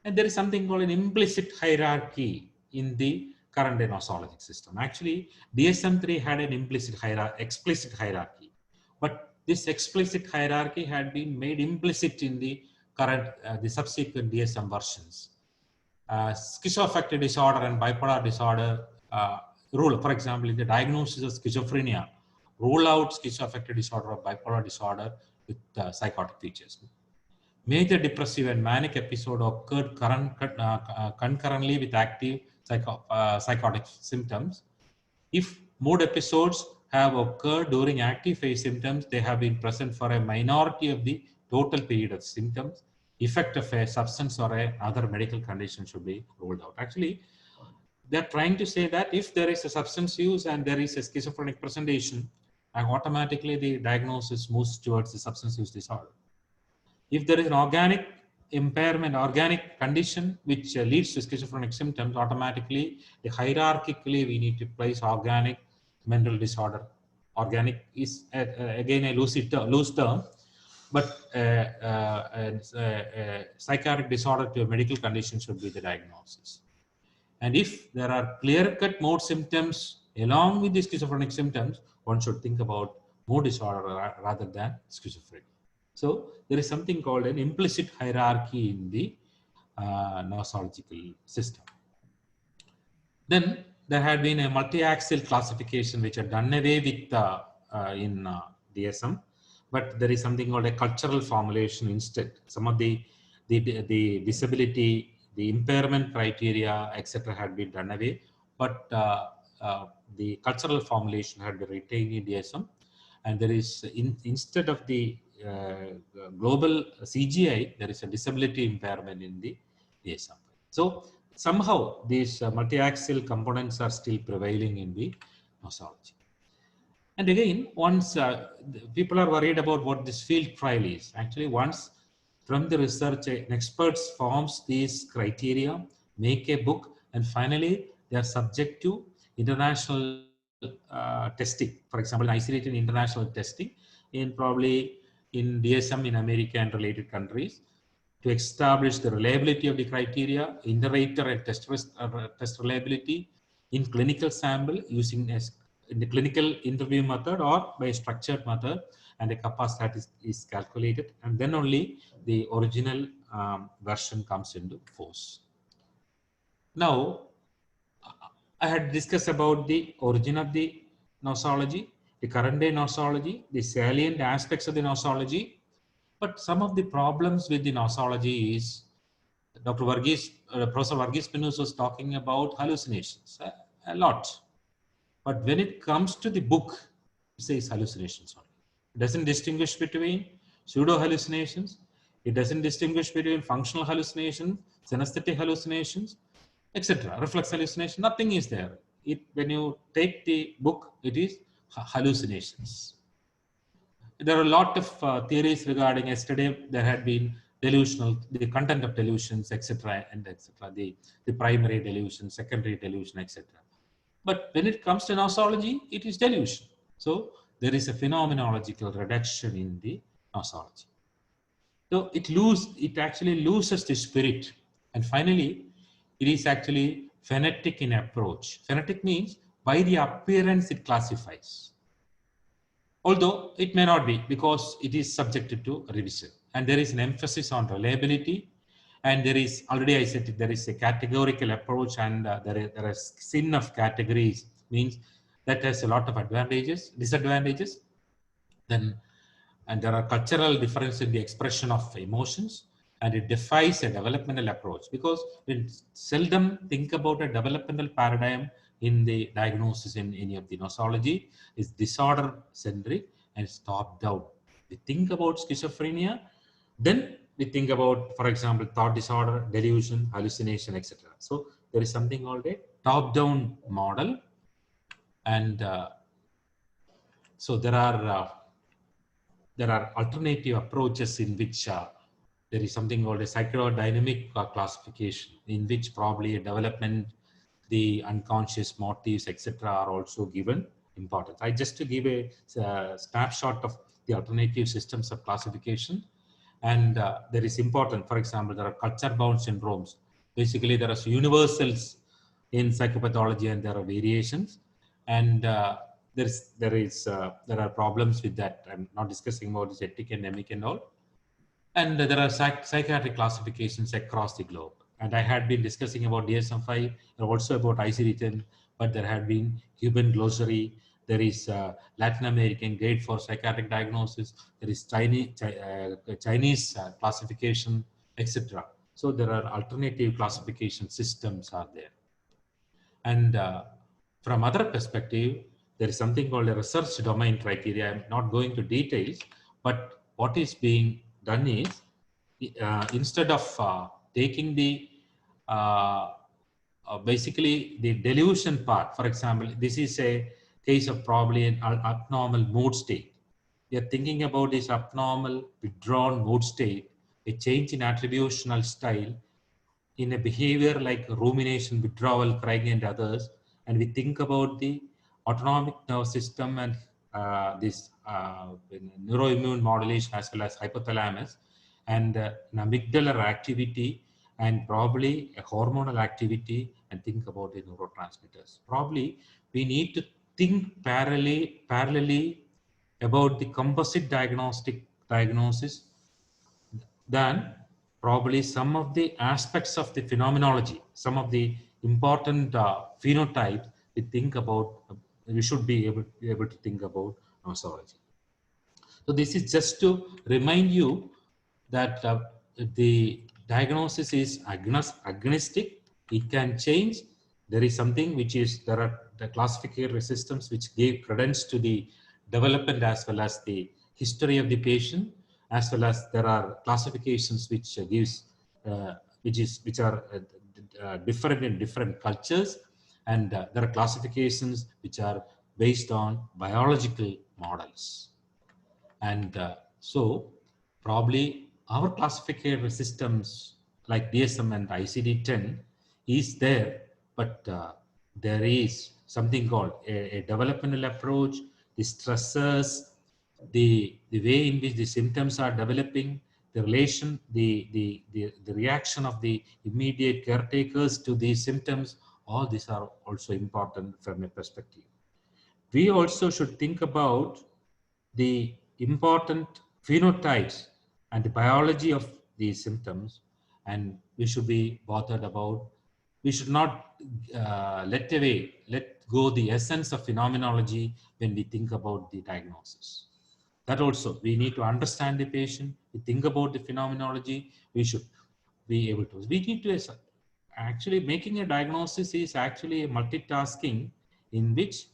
And there is something called an implicit hierarchy in the current day nosologic system. Actually, DSM-3 had an explicit hierarchy, but this explicit hierarchy had been made implicit in the current, the subsequent DSM versions. Schizoaffective disorder and bipolar disorder rule, for example, in the diagnosis of schizophrenia, rule out schizoaffective disorder or bipolar disorder with psychotic features. Major depressive and manic episode occurred concurrently with active psychotic symptoms. If mood episodes have occurred during active phase symptoms, they have been present for a minority of the total period of symptoms. Effect of a substance or other medical condition should be ruled out. Actually, they're trying to say that if there is a substance use and there is a schizophrenic presentation, automatically the diagnosis moves towards the substance use disorder. If there is an organic impairment, organic condition which leads to schizophrenic symptoms, automatically, hierarchically, we need to place organic mental disorder. Organic is, again, a loose term, but psychiatric disorder to a medical condition should be the diagnosis. And if there are clear-cut mood symptoms along with the schizophrenic symptoms, one should think about mood disorder rather than schizophrenia. So there is something called an implicit hierarchy in the nosological system. Then there had been a multi-axial classification which had done away with in DSM, but there is something called a cultural formulation instead. Some of the disability, the impairment criteria, etc., had been done away, but the cultural formulation had been retained in DSM, and there is instead of the global CGI, there is a disability impairment in the DSM. So somehow these multi-axial components are still prevailing in the nosology. And again, once people are worried about what this field trial is, actually once from the research, an expert forms these criteria, make a book, and finally they are subject to international testing. For example, isolated international testing in probably in DSM in America and related countries to establish the reliability of the criteria, inter-rater and test reliability in clinical sample using in the clinical interview method or by a structured method, and a kappa stat is calculated, and then only the original version comes into force. Now, I had discussed about the origin of the nosology, the current day nosology, the salient aspects of the nosology, but some of the problems with the nosology is Dr. Varghese, Professor Varghese Penus was talking about hallucinations a lot. But when it comes to the book, it says hallucinations only. It doesn't distinguish between pseudo hallucinations. It doesn't distinguish between functional hallucinations, synesthetic hallucinations, etc. Reflex hallucination, nothing is there. When you take the book, it is hallucinations. There are a lot of theories regarding yesterday. There had been delusional, the content of delusions, etc., and etc. The primary delusion, secondary delusion, etc. But when it comes to nosology, it is delusion. So there is a phenomenological reduction in the nosology. So it actually loses the spirit, and finally, it is actually phonetic in approach. Phonetic means by the appearance it classifies. Although it may not be, because it is subjected to revision. And there is an emphasis on reliability And there is, already I said, there is a categorical approach, and there are sin of categories, means that has a lot of advantages, disadvantages. Then, and there are cultural difference in the expression of emotions, and it defies a developmental approach, because we seldom think about a developmental paradigm in the diagnosis in any of the nosology. Is disorder centric and it's top down. We think about schizophrenia, then we think about, for example, thought disorder, delusion, hallucination, etc. So there is something called a top down model, and so there are alternative approaches in which there is something called a psychodynamic classification, in which probably a development, the unconscious motives, etc., are also given importance. I just to give a snapshot of the alternative systems of classification, and there is important. For example, there are culture-bound syndromes. Basically, there are universals in psychopathology, and there are variations, and there are problems with that. I'm not discussing about this ethic and emic and all. And there are psychiatric classifications across the globe. And I had been discussing about DSM-5 and also about ICD-10, but there had been Cuban glossary. There is Latin American grade for psychiatric diagnosis. There is Chinese classification, etc. So there are alternative classification systems are there. And from other perspective, there is something called a research domain criteria. I'm not going to details, but what is being done is, instead of taking the basically the delusion part, for example, this is a case of probably an abnormal mood state. We are thinking about this abnormal withdrawn mood state, a change in attributional style, in a behavior like rumination, withdrawal, crying, and others, and we think about the autonomic nervous system and this neuroimmune modulation as well as hypothalamus, and an amygdala activity, and probably a hormonal activity, and think about the neurotransmitters. Probably we need to think parallelly about the composite diagnosis than probably some of the aspects of the phenomenology, some of the important phenotypes we think about, we should be able to think about nosology. So this is just to remind you that the diagnosis is agnostic. It can change. There is something which is, there are the classification systems which gave credence to the development as well as the history of the patient, as well as there are classifications which gives which are different in different cultures, and there are classifications which are based on biological models. And so probably our classification systems like DSM and ICD-10 is there, but there is something called a developmental approach, the stressors, the way in which the symptoms are developing, the relation, the reaction of the immediate caretakers to these symptoms, all these are also important from a perspective. We also should think about the important phenotypes and the biology of these symptoms, and we should be bothered about, we should not let go the essence of phenomenology when we think about the diagnosis. That also, we need to understand the patient, we think about the phenomenology, we should be able to, we need to, actually making a diagnosis is actually a multitasking in which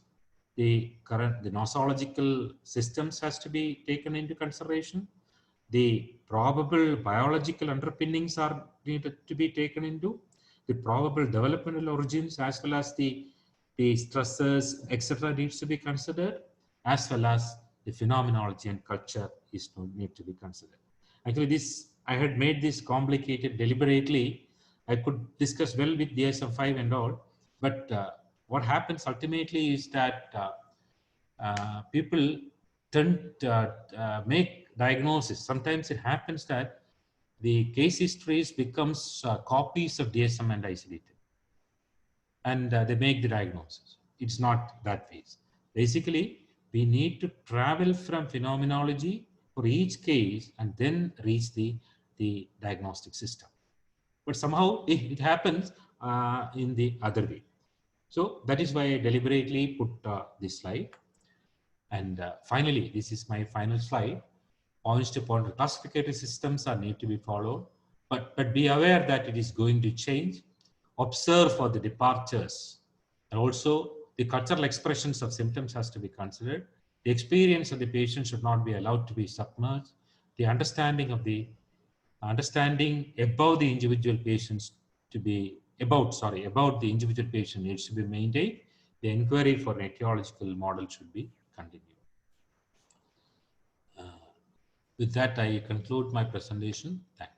the nosological systems has to be taken into consideration. The probable biological underpinnings are needed to be taken into, the probable developmental origins as well as the stressors, etc. needs to be considered, as well as the phenomenology and culture is need to be considered. Actually, this, I had made this complicated deliberately. I could discuss well with DSM-5 and all, but what happens ultimately is that people tend to make diagnosis. Sometimes it happens that the case histories becomes copies of DSM and ICD-10, and they make the diagnosis. It's not that way. Basically, we need to travel from phenomenology for each case and then reach the diagnostic system. but somehow it happens in the other way. So that is why I deliberately put this slide. And finally, this is my final slide. Points to point, classificatory systems are need to be followed, but be aware that it is going to change. Observe for the departures, and also the cultural expressions of symptoms has to be considered. The experience of the patient should not be allowed to be submerged. The understanding about the individual patients to be about the individual patient needs to be maintained. The inquiry for an etiological model should be continued. With that, I conclude my presentation. Thank you.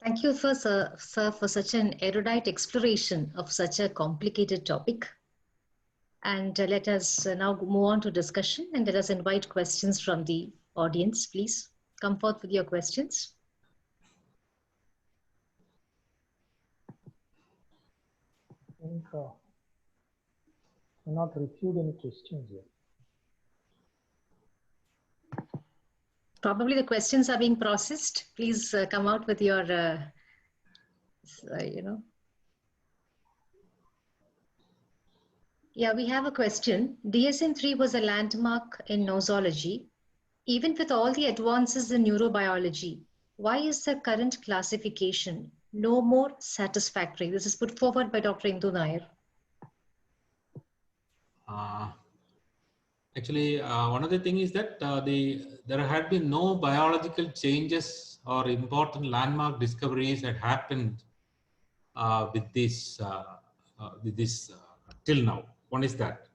Thank you, sir, for such an erudite exploration of such a complicated topic. And let us now move on to discussion, and let us invite questions from the audience. Please come forth with your questions. I think I'm not received any questions yet. Probably the questions are being processed. Please come out with your, Yeah, we have a question. DSM-3 was a landmark in nosology. Even with all the advances in neurobiology, why is the current classification no more satisfactory? This is put forward by Dr. Indu Nair. Actually, one of the things is that there had been no biological changes or important landmark discoveries that happened with this till now. One is that,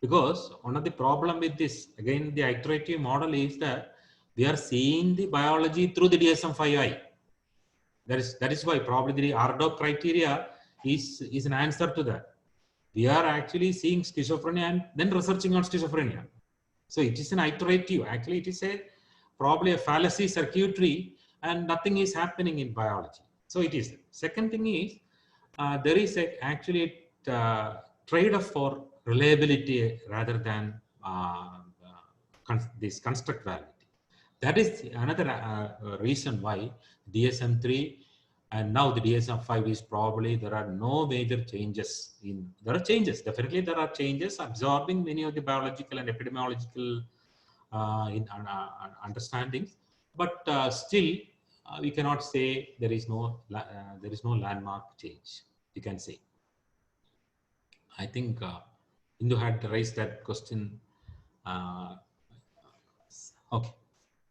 because one of the problem with this, again, the iterative model is that we are seeing the biology through the DSM-5I. That is why probably the RDoC criteria is an answer to that. We are actually seeing schizophrenia and then researching on schizophrenia. So it is an iterative. Actually, it is probably a fallacy circuitry, and nothing is happening in biology. So it is. Second thing is, there is actually a trade-off for reliability rather than this construct validity. That is another reason why DSM-3 and now the DSM-5 is probably, there are no major changes there are changes, definitely there are changes absorbing many of the biological and epidemiological understandings, but still we cannot say there is no landmark change, you can say. I think Indu had raised that question. Okay.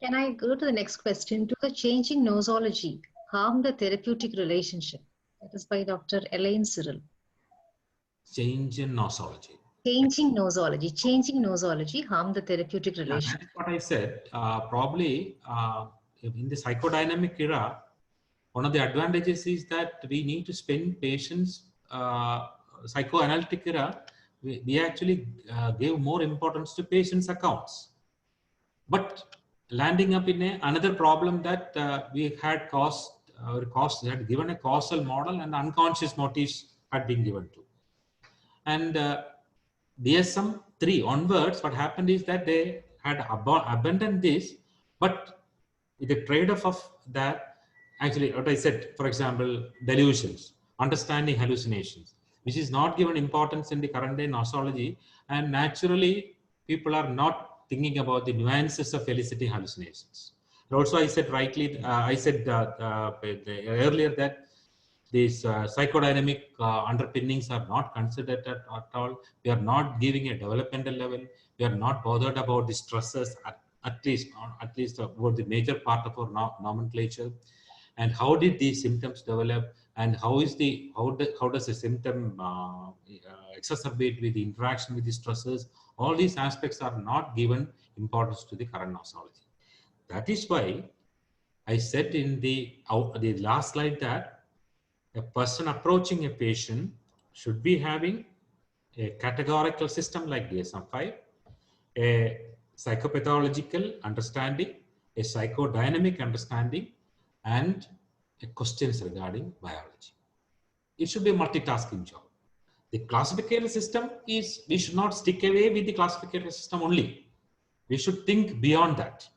Can I go to the next question? Do the changing nosology harm the therapeutic relationship? That is by Dr. Elaine Cyril. Change in nosology. Changing nosology harm the therapeutic relationship. That's what I said. Probably in the psychodynamic era, one of the advantages is that we need to spend patients, psychoanalytic era, we actually gave more importance to patients' accounts. But landing up in another problem that we had had given a causal model and unconscious motives had been given to. And DSM-3 onwards, what happened is that they had abandoned this, but with the trade-off of that, actually what I said, for example, delusions, understanding hallucinations, which is not given importance in the current day nosology, and naturally people are not thinking about the nuances of eliciting hallucinations. And also, I said rightly, earlier that these psychodynamic underpinnings are not considered at all. We are not giving a developmental level. We are not bothered about the stresses, at least about the major part of our nomenclature. And how did these symptoms develop? And how does the symptom exacerbate with the interaction with the stressors? All these aspects are not given importance to the current nosology. That is why I said in the last slide that a person approaching a patient should be having a categorical system like DSM-5, a psychopathological understanding, a psychodynamic understanding, and questions regarding biology. It should be a multitasking job. The classification system is, we should not stick away with the classification system only. We should think beyond that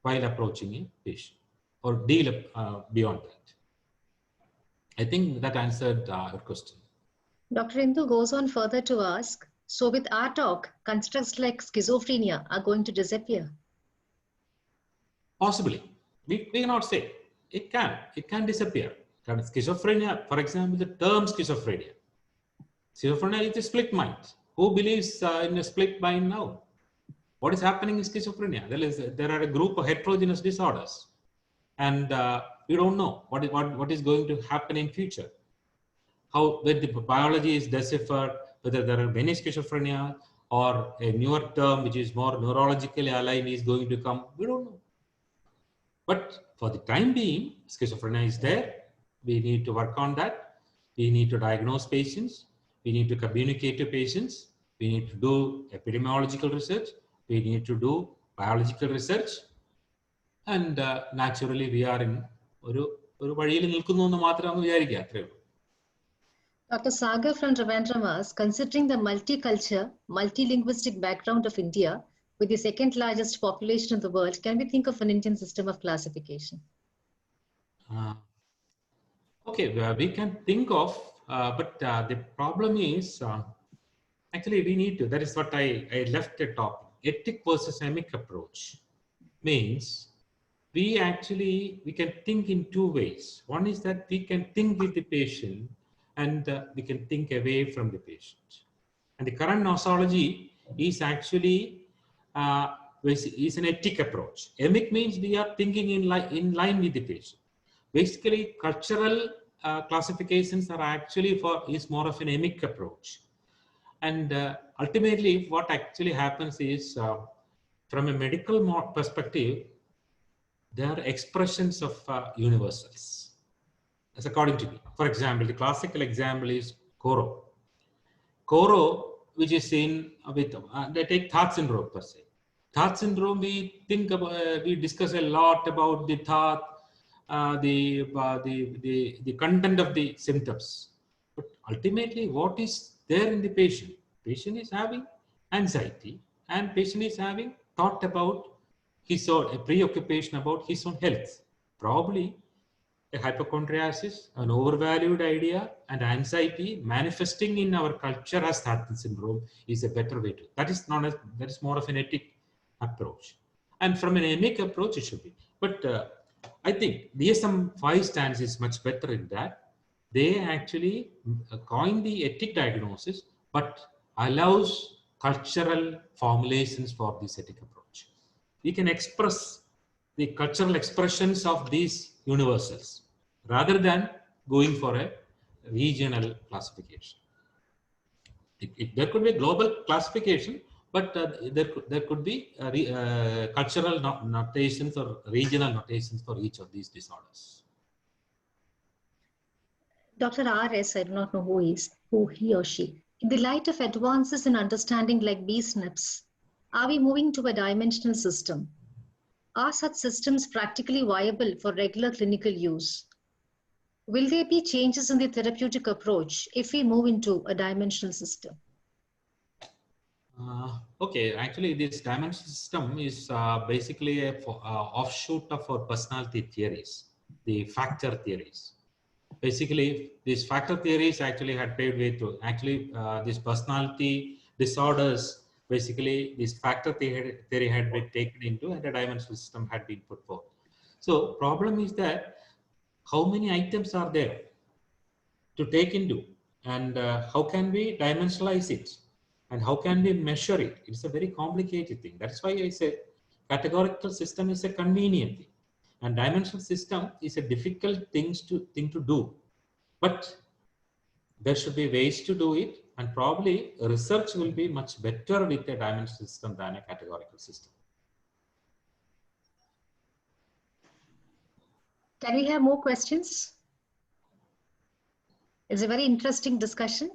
while approaching a patient. or deal beyond that. I think that answered your question. Dr. Indu goes on further to ask, so with our talk, constructs like schizophrenia are going to disappear? Possibly. We cannot say. It can disappear. Schizophrenia, for example, the term schizophrenia. Schizophrenia is a split mind. Who believes in a split mind now? What is happening in schizophrenia? There are a group of heterogeneous disorders, and we don't know what is going to happen in future. How when the biology is deciphered, whether there are many schizophrenia or a newer term which is more neurologically aligned is going to come, we don't know. But for the time being, schizophrenia is there. We need to work on that. We need to diagnose patients. We need to communicate to patients. We need to do epidemiological research. We need to do biological research. And naturally, we are in ഒരു വഴിയിൽ നിൽക്കുന്നു എന്ന് മാത്രം വിചാരിക്കുക അത്രേ ഉള്ളൂ. Dr. Sagar from Trivandrum, considering the multicultural, multilinguistic background of India, with the second largest population in the world, can we think of an Indian system of classification? Okay, we can think of, but the problem is, actually we need to, that is what I left the topic. Ethic versus emic approach means we can think in two ways. One is that we can think with the patient and we can think away from the patient. And the current nosology is actually is an ethic approach. Emic means we are thinking in line with the patient. Basically, cultural classifications are actually is more of an emic approach. And ultimately, what actually happens is, from a medical perspective, there are expressions of universals, as according to me. For example, the classical example is Koro. Koro, which is seen with, they take Thought syndrome per se. Thought syndrome, we discuss a lot about the thought, the content of the symptoms. But ultimately, what is there in the patient? Patient is having anxiety, and patient is having thought about his own, a preoccupation about his own health. Probably a hypochondriasis, an overvalued idea, and anxiety manifesting in our culture as Thought syndrome is a better way to. That is more of an ethic approach. And from an emic approach, it should be. But I think DSM-5 stance is much better in that. They actually coin the ethic diagnosis, but allows cultural formulations for this ethic approach. We can express the cultural expressions of these universals rather than going for a regional classification. There could be a global classification, but there could be cultural notations or regional notations for each of these disorders. Dr. R.S., I do not know who he or she. In the light of advances in understanding like BSNPs, are we moving to a dimensional system? Are such systems practically viable for regular clinical use? Will there be changes in the therapeutic approach if we move into a dimensional system? Okay, actually this dimensional system is basically an offshoot of our personality theories, the factor theories. Basically, these factor theories actually had paved way to these personality disorders. Basically, this factor theory had been taken into, and a dimensional system had been put forth. So, problem is that how many items are there to take into, and how can we dimensionalize it, and how can we measure it? It's a very complicated thing. That's why I said categorical system is a convenient thing. And dimensional system is a difficult thing to do, but there should be ways to do it, and probably research will be much better with a dimensional system than a categorical system. Can we have more questions? It's a very interesting discussion.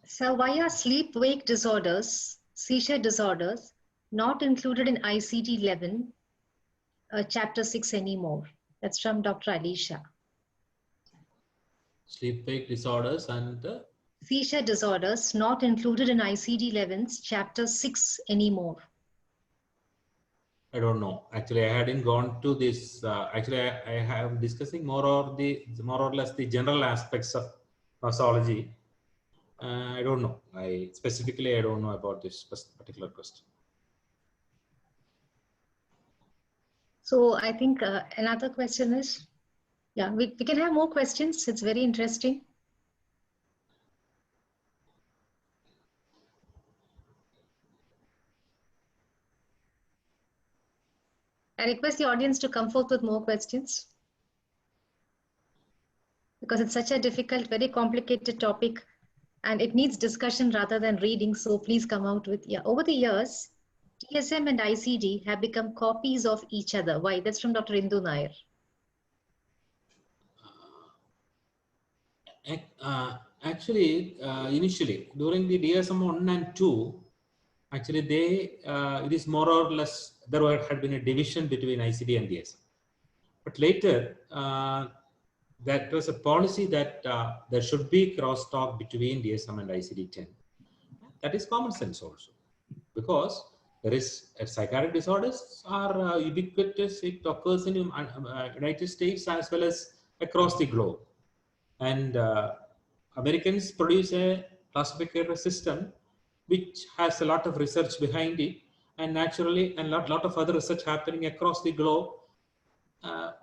So why are sleep-wake disorders, seizure disorders, not included in ICD-11 chapter 6 anymore? That's from Dr. Alisha. Sleep-wake disorders and seizure disorders not included in ICD-11's chapter 6 anymore. I don't know. Actually, I hadn't gone to this. I have discussing more or less the general aspects of nosology. I don't know. I don't know about this particular question. So I think another question is, yeah, we can have more questions. It's very interesting. I request the audience to come forth with more questions, because it's such a difficult, very complicated topic, and it needs discussion rather than reading. So please come out with, yeah. Over the years, DSM and ICD have become copies of each other. Why? That's from Dr. Indu Nair. Actually, initially during the DSM 1 and 2, actually it is more or less had been a division between ICD and DSM. But later, that was a policy that there should be crosstalk between DSM and ICD-10. That is common sense also, because there is psychiatric disorders are ubiquitous. It occurs in United States as well as across the globe. And Americans produce a classification system which has a lot of research behind it, and naturally, and lot of other research happening across the globe.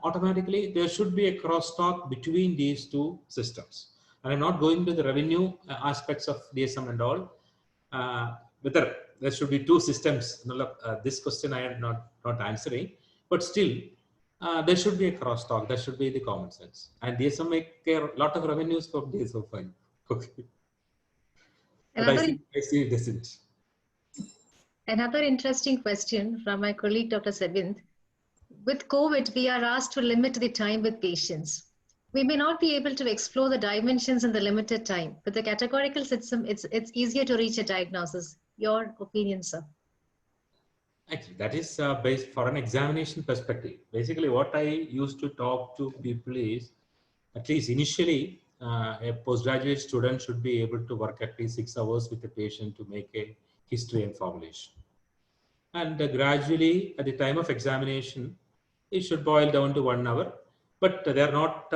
Automatically, there should be a crosstalk between these two systems. And I'm not going to the revenue aspects of DSM and all. Whether there should be two systems, this question I am not answering, but still, there should be a crosstalk. That should be the common sense. And DSM make a lot of revenues from DSM fine. Okay. But I see it doesn't. Another interesting question from my colleague, Dr. Sebind. With COVID, we are asked to limit the time with patients. We may not be able to explore the dimensions in the limited time. With the categorical system, it's easier to reach a diagnosis. Your opinion, sir? Actually, that is based for an examination perspective. Basically, what I used to talk to people is, at least initially, a postgraduate student should be able to work at least 6 hours with the patient to make a history and formulation. And gradually, at the time of examination, it should boil down to 1 hour. But they are not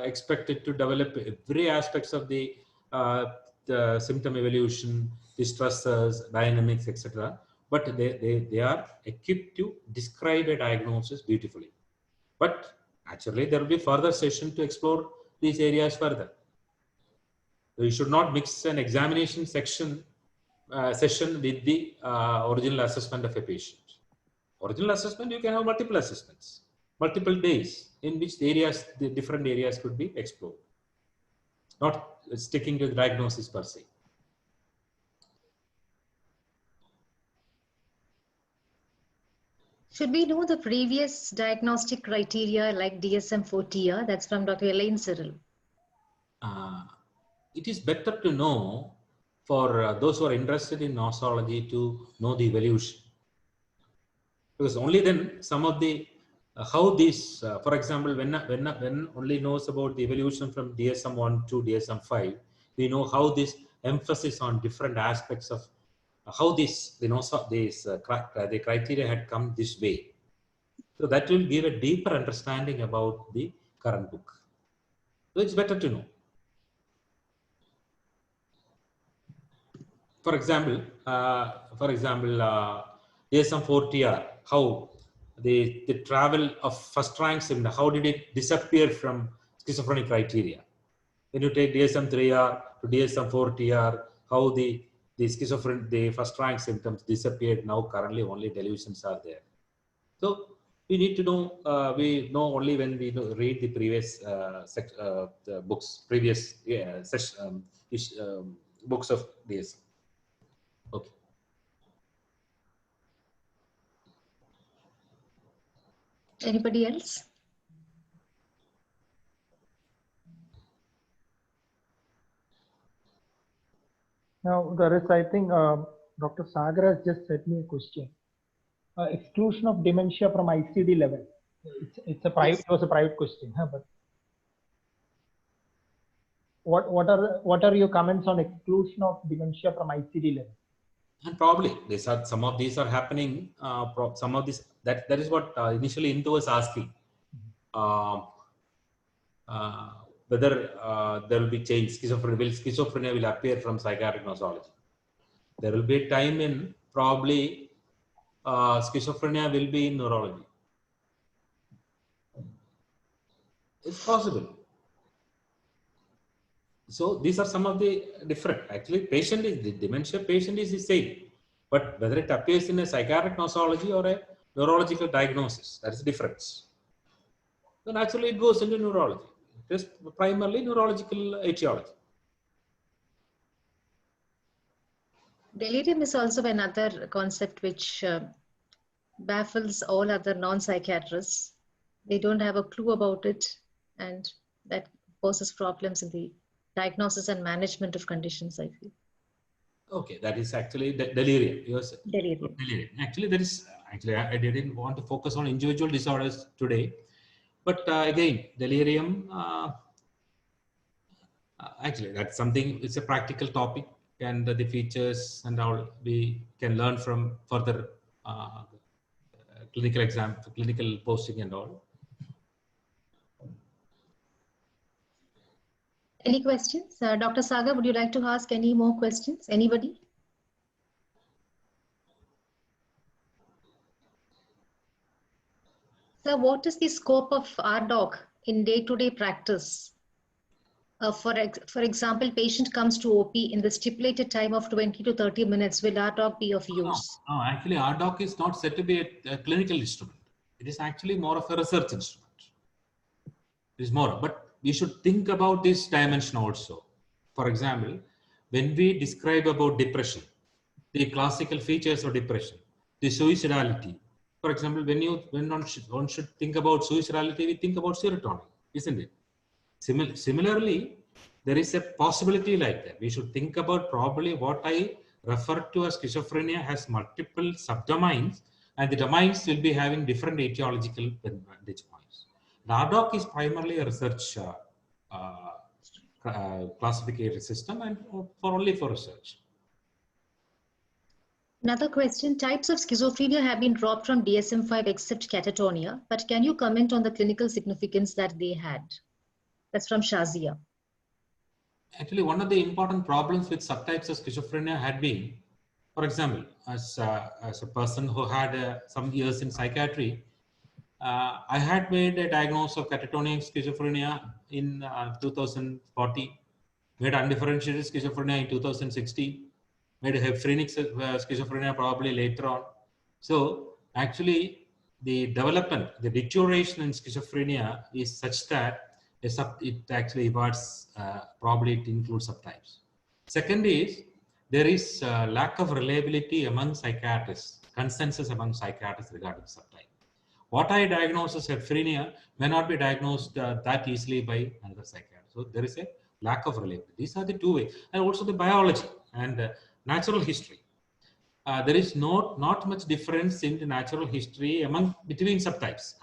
expected to develop every aspects of the symptom evolution, the stressors, dynamics, etc. But they are equipped to describe a diagnosis beautifully. But actually, there will be further session to explore these areas further. So you should not mix an examination session with the original assessment of a patient. Original assessment, you can have multiple assessments, multiple days in which the different areas could be explored, not sticking to the diagnosis per se. Should we know the previous diagnostic criteria like DSM-4TR? That's from Dr. Elaine Cyril. It is better to know for those who are interested in nosology to know the evolution. Because only then some of the how this, for example, when only knows about the evolution from DSM-1 to DSM-5, we know how this emphasis on different aspects of how the criteria had come this way. So that will give a deeper understanding about the current book. So it's better to know. For example, DSM-4TR, how the travel of first rank symptom, how did it disappear from schizophrenic criteria? When you take DSM-3R to DSM-4TR, how the first rank symptoms disappeared. Now currently only delusions are there. So we need to know, we know only when we read the previous the books, previous books of DSM. Okay. Anybody else? Now, there is, I think, Dr. Sagar has just sent me a question. Exclusion of dementia from ICD level. It was a private question, huh? But what are your comments on exclusion of dementia from ICD level? And probably these are, some of these are happening. Some of these, that is what initially Indu was asking. Whether there will be change, schizophrenia will appear from psychiatric nosology. There will be a time in probably schizophrenia will be in neurology. It's possible. So these are some of the different. Actually, the dementia patient is the same, but whether it appears in a psychiatric nosology or a neurological diagnosis, that is the difference. So naturally, it goes into neurology. It is primarily neurological etiology. Delirium is also another concept which baffles all other non-psychiatrists. They don't have a clue about it, and that poses problems in the diagnosis and management of conditions, I feel. Okay, that is actually delirium. Delirium. Actually, there is actually I didn't want to focus on individual disorders today, but again, delirium. Actually, that's something. It's a practical topic, and the features and all we can learn from further clinical exam, clinical posting, and all. Any questions? Dr. Sagar, would you like to ask any more questions? Anybody? So what is the scope of RDoC in day-to-day practice? For example, patient comes to OP in the stipulated time of 20 to 30 minutes. Will RDoC be of use? No, actually, RDoC is not said to be a clinical instrument. It is actually more of a research instrument. It is more, but we should think about this dimension also. For example, when we describe about depression, the classical features of depression, the suicidality. For example, when one should think about suicidality, we think about serotonin, isn't it? Similarly, there is a possibility like that. We should think about probably what I refer to as schizophrenia has multiple subdomains, and the domains will be having different etiological vantage points. The RDoC is primarily a research classification system and only for research. Another question, types of schizophrenia have been dropped from DSM-5 except catatonia, but can you comment on the clinical significance that they had? That's from Shazia. Actually, one of the important problems with subtypes of schizophrenia had been, for example, as a person who had some years in psychiatry, I had made a diagnosis of catatonic schizophrenia in 2014, made undifferentiated schizophrenia in 2016, made a phrenic schizophrenia probably later on. So actually, the development, the deterioration in schizophrenia is such that it actually evolves, probably it includes subtypes. Second is, there is lack of reliability among psychiatrists, consensus among psychiatrists regarding subtype. What I diagnose as schizophrenia may not be diagnosed that easily by another psychiatrist. So there is a lack of reliability. These are the two ways. And also the biology and natural history. There is not much difference in the natural history between subtypes.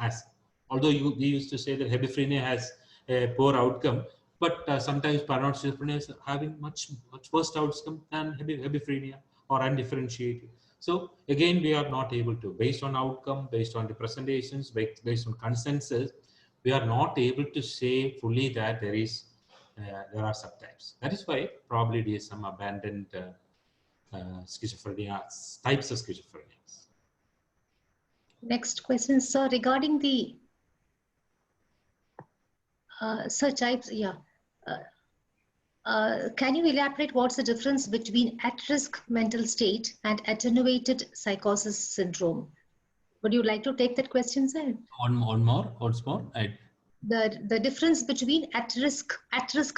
Although we used to say that hebephrenia has a poor outcome, but sometimes paranoid schizophrenia is having much worse outcome than hebephrenia or undifferentiated. So again, we are not able to, based on outcome, based on the presentations, based on consensus, we are not able to say fully that there are subtypes. That is why probably there is some abandoned schizophrenia, types of schizophrenia. Next question, sir, regarding the types, yeah. Can you elaborate what's the difference between at-risk mental state and attenuated psychosis syndrome? Would you like to take that question, sir? Once more. The difference between at-risk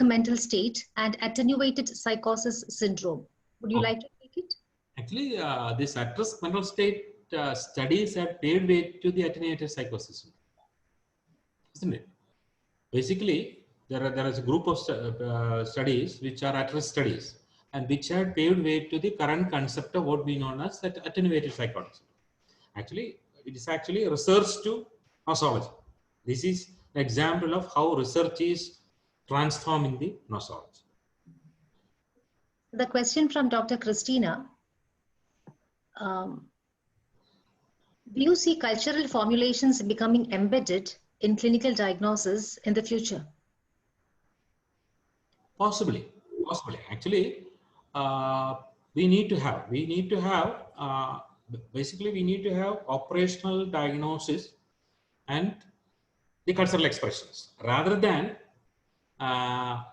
mental state and attenuated psychosis syndrome. Would you like to take it? Actually, this at-risk mental state studies have paved way to the attenuated psychosis, isn't it? Basically, there is a group of studies which are at-risk studies and which have paved way to the current concept of what we know as attenuated psychosis. Actually, it is actually research to nosology. This is an example of how research is transforming the nosology. The question from Dr. Christina. do you see cultural formulations becoming embedded in clinical diagnosis in the future? Possibly. Actually, we need to have, basically we need to have operational diagnosis and the cultural expressions rather than uh,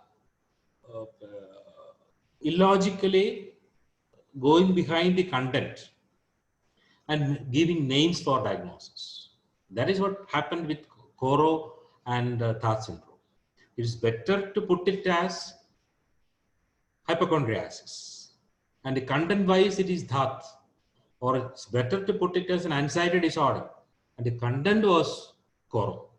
illogically going behind the content and giving names for diagnosis. That is what happened with Coro and THAAT syndrome. It is better to put it as hypochondriasis, and the content wise it is THAAT, or it's better to put it as an anxiety disorder, and the content was Coro.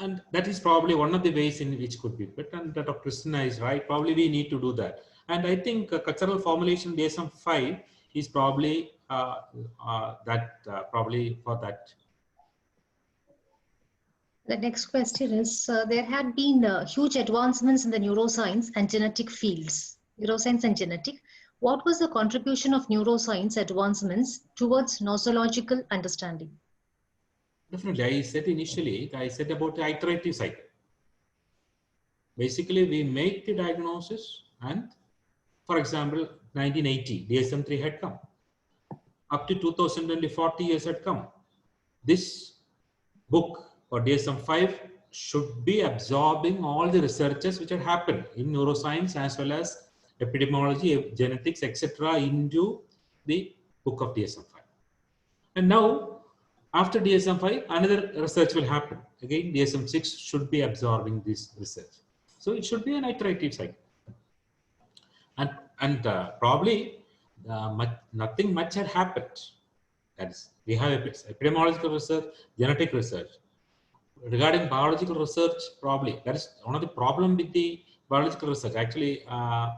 And that is probably one of the ways in which could be put, and Dr. Christina is right, probably we need to do that. And I think cultural formulation DSM-5 is probably probably for that. The next question is, there had been huge advancements in the neuroscience and genetic fields, neuroscience and genetic. What was the contribution of neuroscience advancements towards nosological understanding? Definitely, I said initially, I said about the iterative cycle. Basically, we make the diagnosis, and for example, 1980, DSM-3 had come. Up to 2020, 40 years had come. This book or DSM-5 should be absorbing all the researches which had happened in neuroscience as well as epidemiology, genetics, etc. into the book of DSM-5. And now, after DSM-5, another research will happen. Again, DSM-6 should be absorbing this research. So it should be an iterative cycle. And probably nothing much had happened. That is, we have epidemiological research, genetic research. Regarding biological research, probably that is one of the problem with the biological research. Actually, I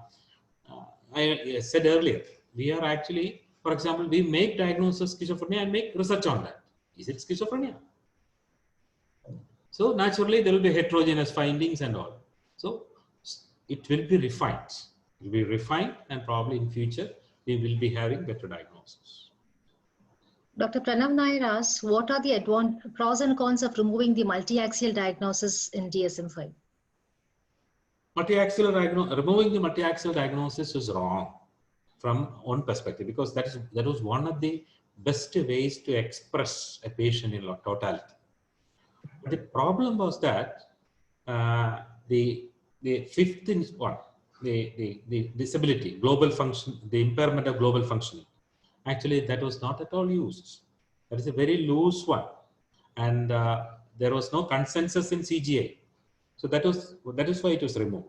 said earlier, we are actually, for example, we make diagnosis schizophrenia and make research on that. Is it schizophrenia? So naturally, there will be heterogeneous findings and all. So it will be refined. It will be refined, and probably in future we will be having better diagnosis. Dr. Pranav Nair asks, what are the pros and cons of removing the multi-axial diagnosis in DSM-5? Removing the multi-axial diagnosis is wrong from one perspective, because that was one of the best ways to express a patient in totality. But the problem was that the fifth one, the disability, global function, the impairment of global functioning, actually that was not at all used. That is a very loose one, and there was no consensus in CGI. So that is why it was removed.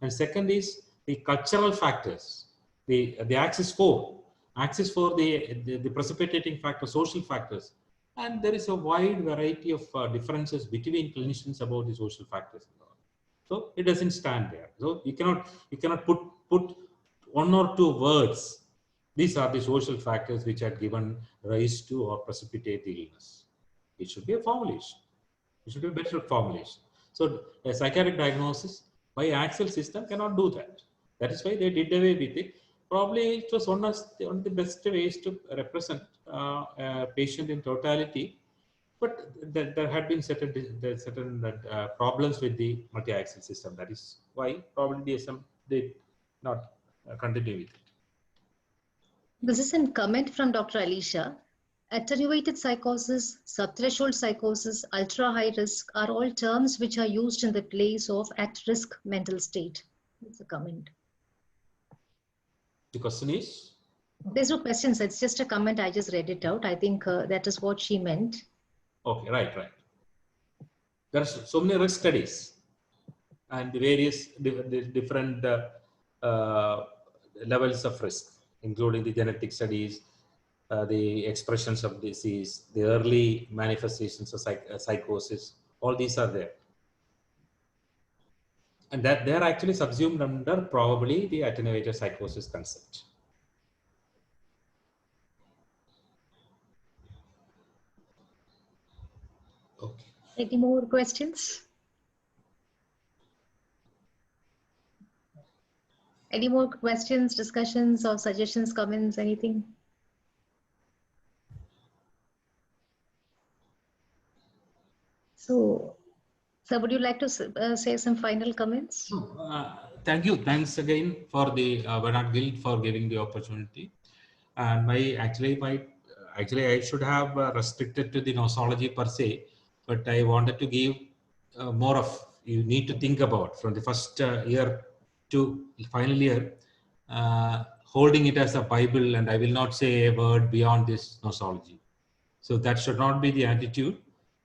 And second is the cultural factors, the axis 4, the precipitating factor, social factors, and there is a wide variety of differences between clinicians about the social factors. So it doesn't stand there. So you cannot put one or two words. These are the social factors which are given rise to or precipitate the illness. It should be a formulation. It should be a better formulation. So a psychiatric diagnosis by axial system cannot do that. That is why they did away with it. Probably it was one of the best ways to represent a patient in totality. But there had been certain problems with the multi-axial system. That is why probably DSM did not continue with it. This is a comment from Dr. Alisha. Attenuated psychosis, subthreshold psychosis, ultra-high risk are all terms which are used in the place of at-risk mental state. It's a comment. The question is? There's no questions. It's just a comment. I just read it out. I think that is what she meant. Okay, right. There are so many risk studies and the various different levels of risk, including the genetic studies, the expressions of disease, the early manifestations of psychosis. All these are there. And that they are actually subsumed under probably the attenuated psychosis concept. Okay. Any more questions? Any more questions, discussions, or suggestions, comments, anything? So, sir, would you like to say some final comments? No, thank you. Thanks again for the Bernard Guild for giving the opportunity. And actually I should have restricted to the nosology per se, but I wanted to give more of you need to think about from the first year to final year, holding it as a Bible, and I will not say a word beyond this nosology. So that should not be the attitude.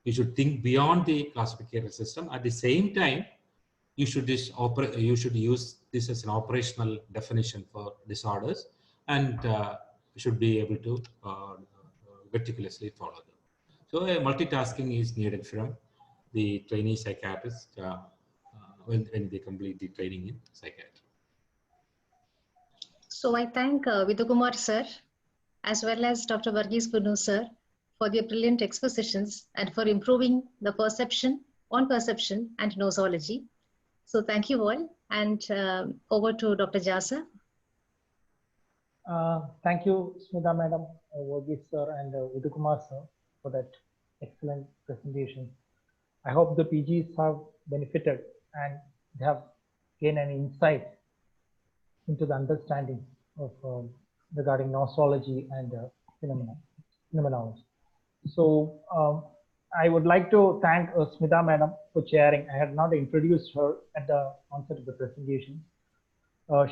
You should think beyond the classification system. At the same time, you should use this as an operational definition for disorders, and should be able to meticulously follow them. So multitasking is needed from the trainee psychiatrist when they complete the training in psychiatry. So I thank Vidyakumar sir, as well as Dr. Varghese Punu sir, for their brilliant expositions and for improving the perception and nosology. So thank you all, and over to Dr. Jasa. Thank you, Smita Madam, Varghese sir, and Vidyakumar sir for that excellent presentation. I hope the PGs have benefited and they have gained an insight into the understanding of regarding nosology and phenomenology. So I would like to thank Smita Madam for chairing. I had not introduced her at the onset of the presentation.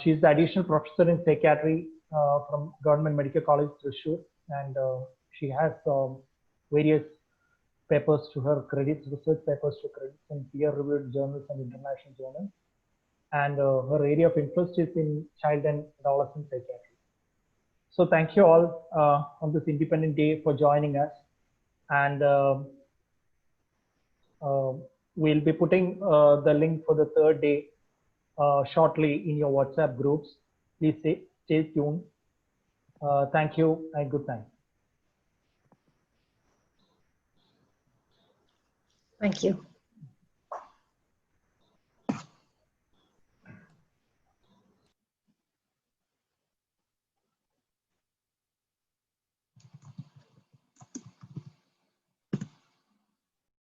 She is the additional professor in psychiatry from Government Medical College, Thrissur, and she has various papers to her credits, research papers to credits in peer-reviewed journals and international journals. And her area of interest is in child and adolescent psychiatry. So thank you all on this Independent Day for joining us. And we'll be putting the link for the third day shortly in your WhatsApp groups. Please stay tuned. Thank you and good night. Thank you.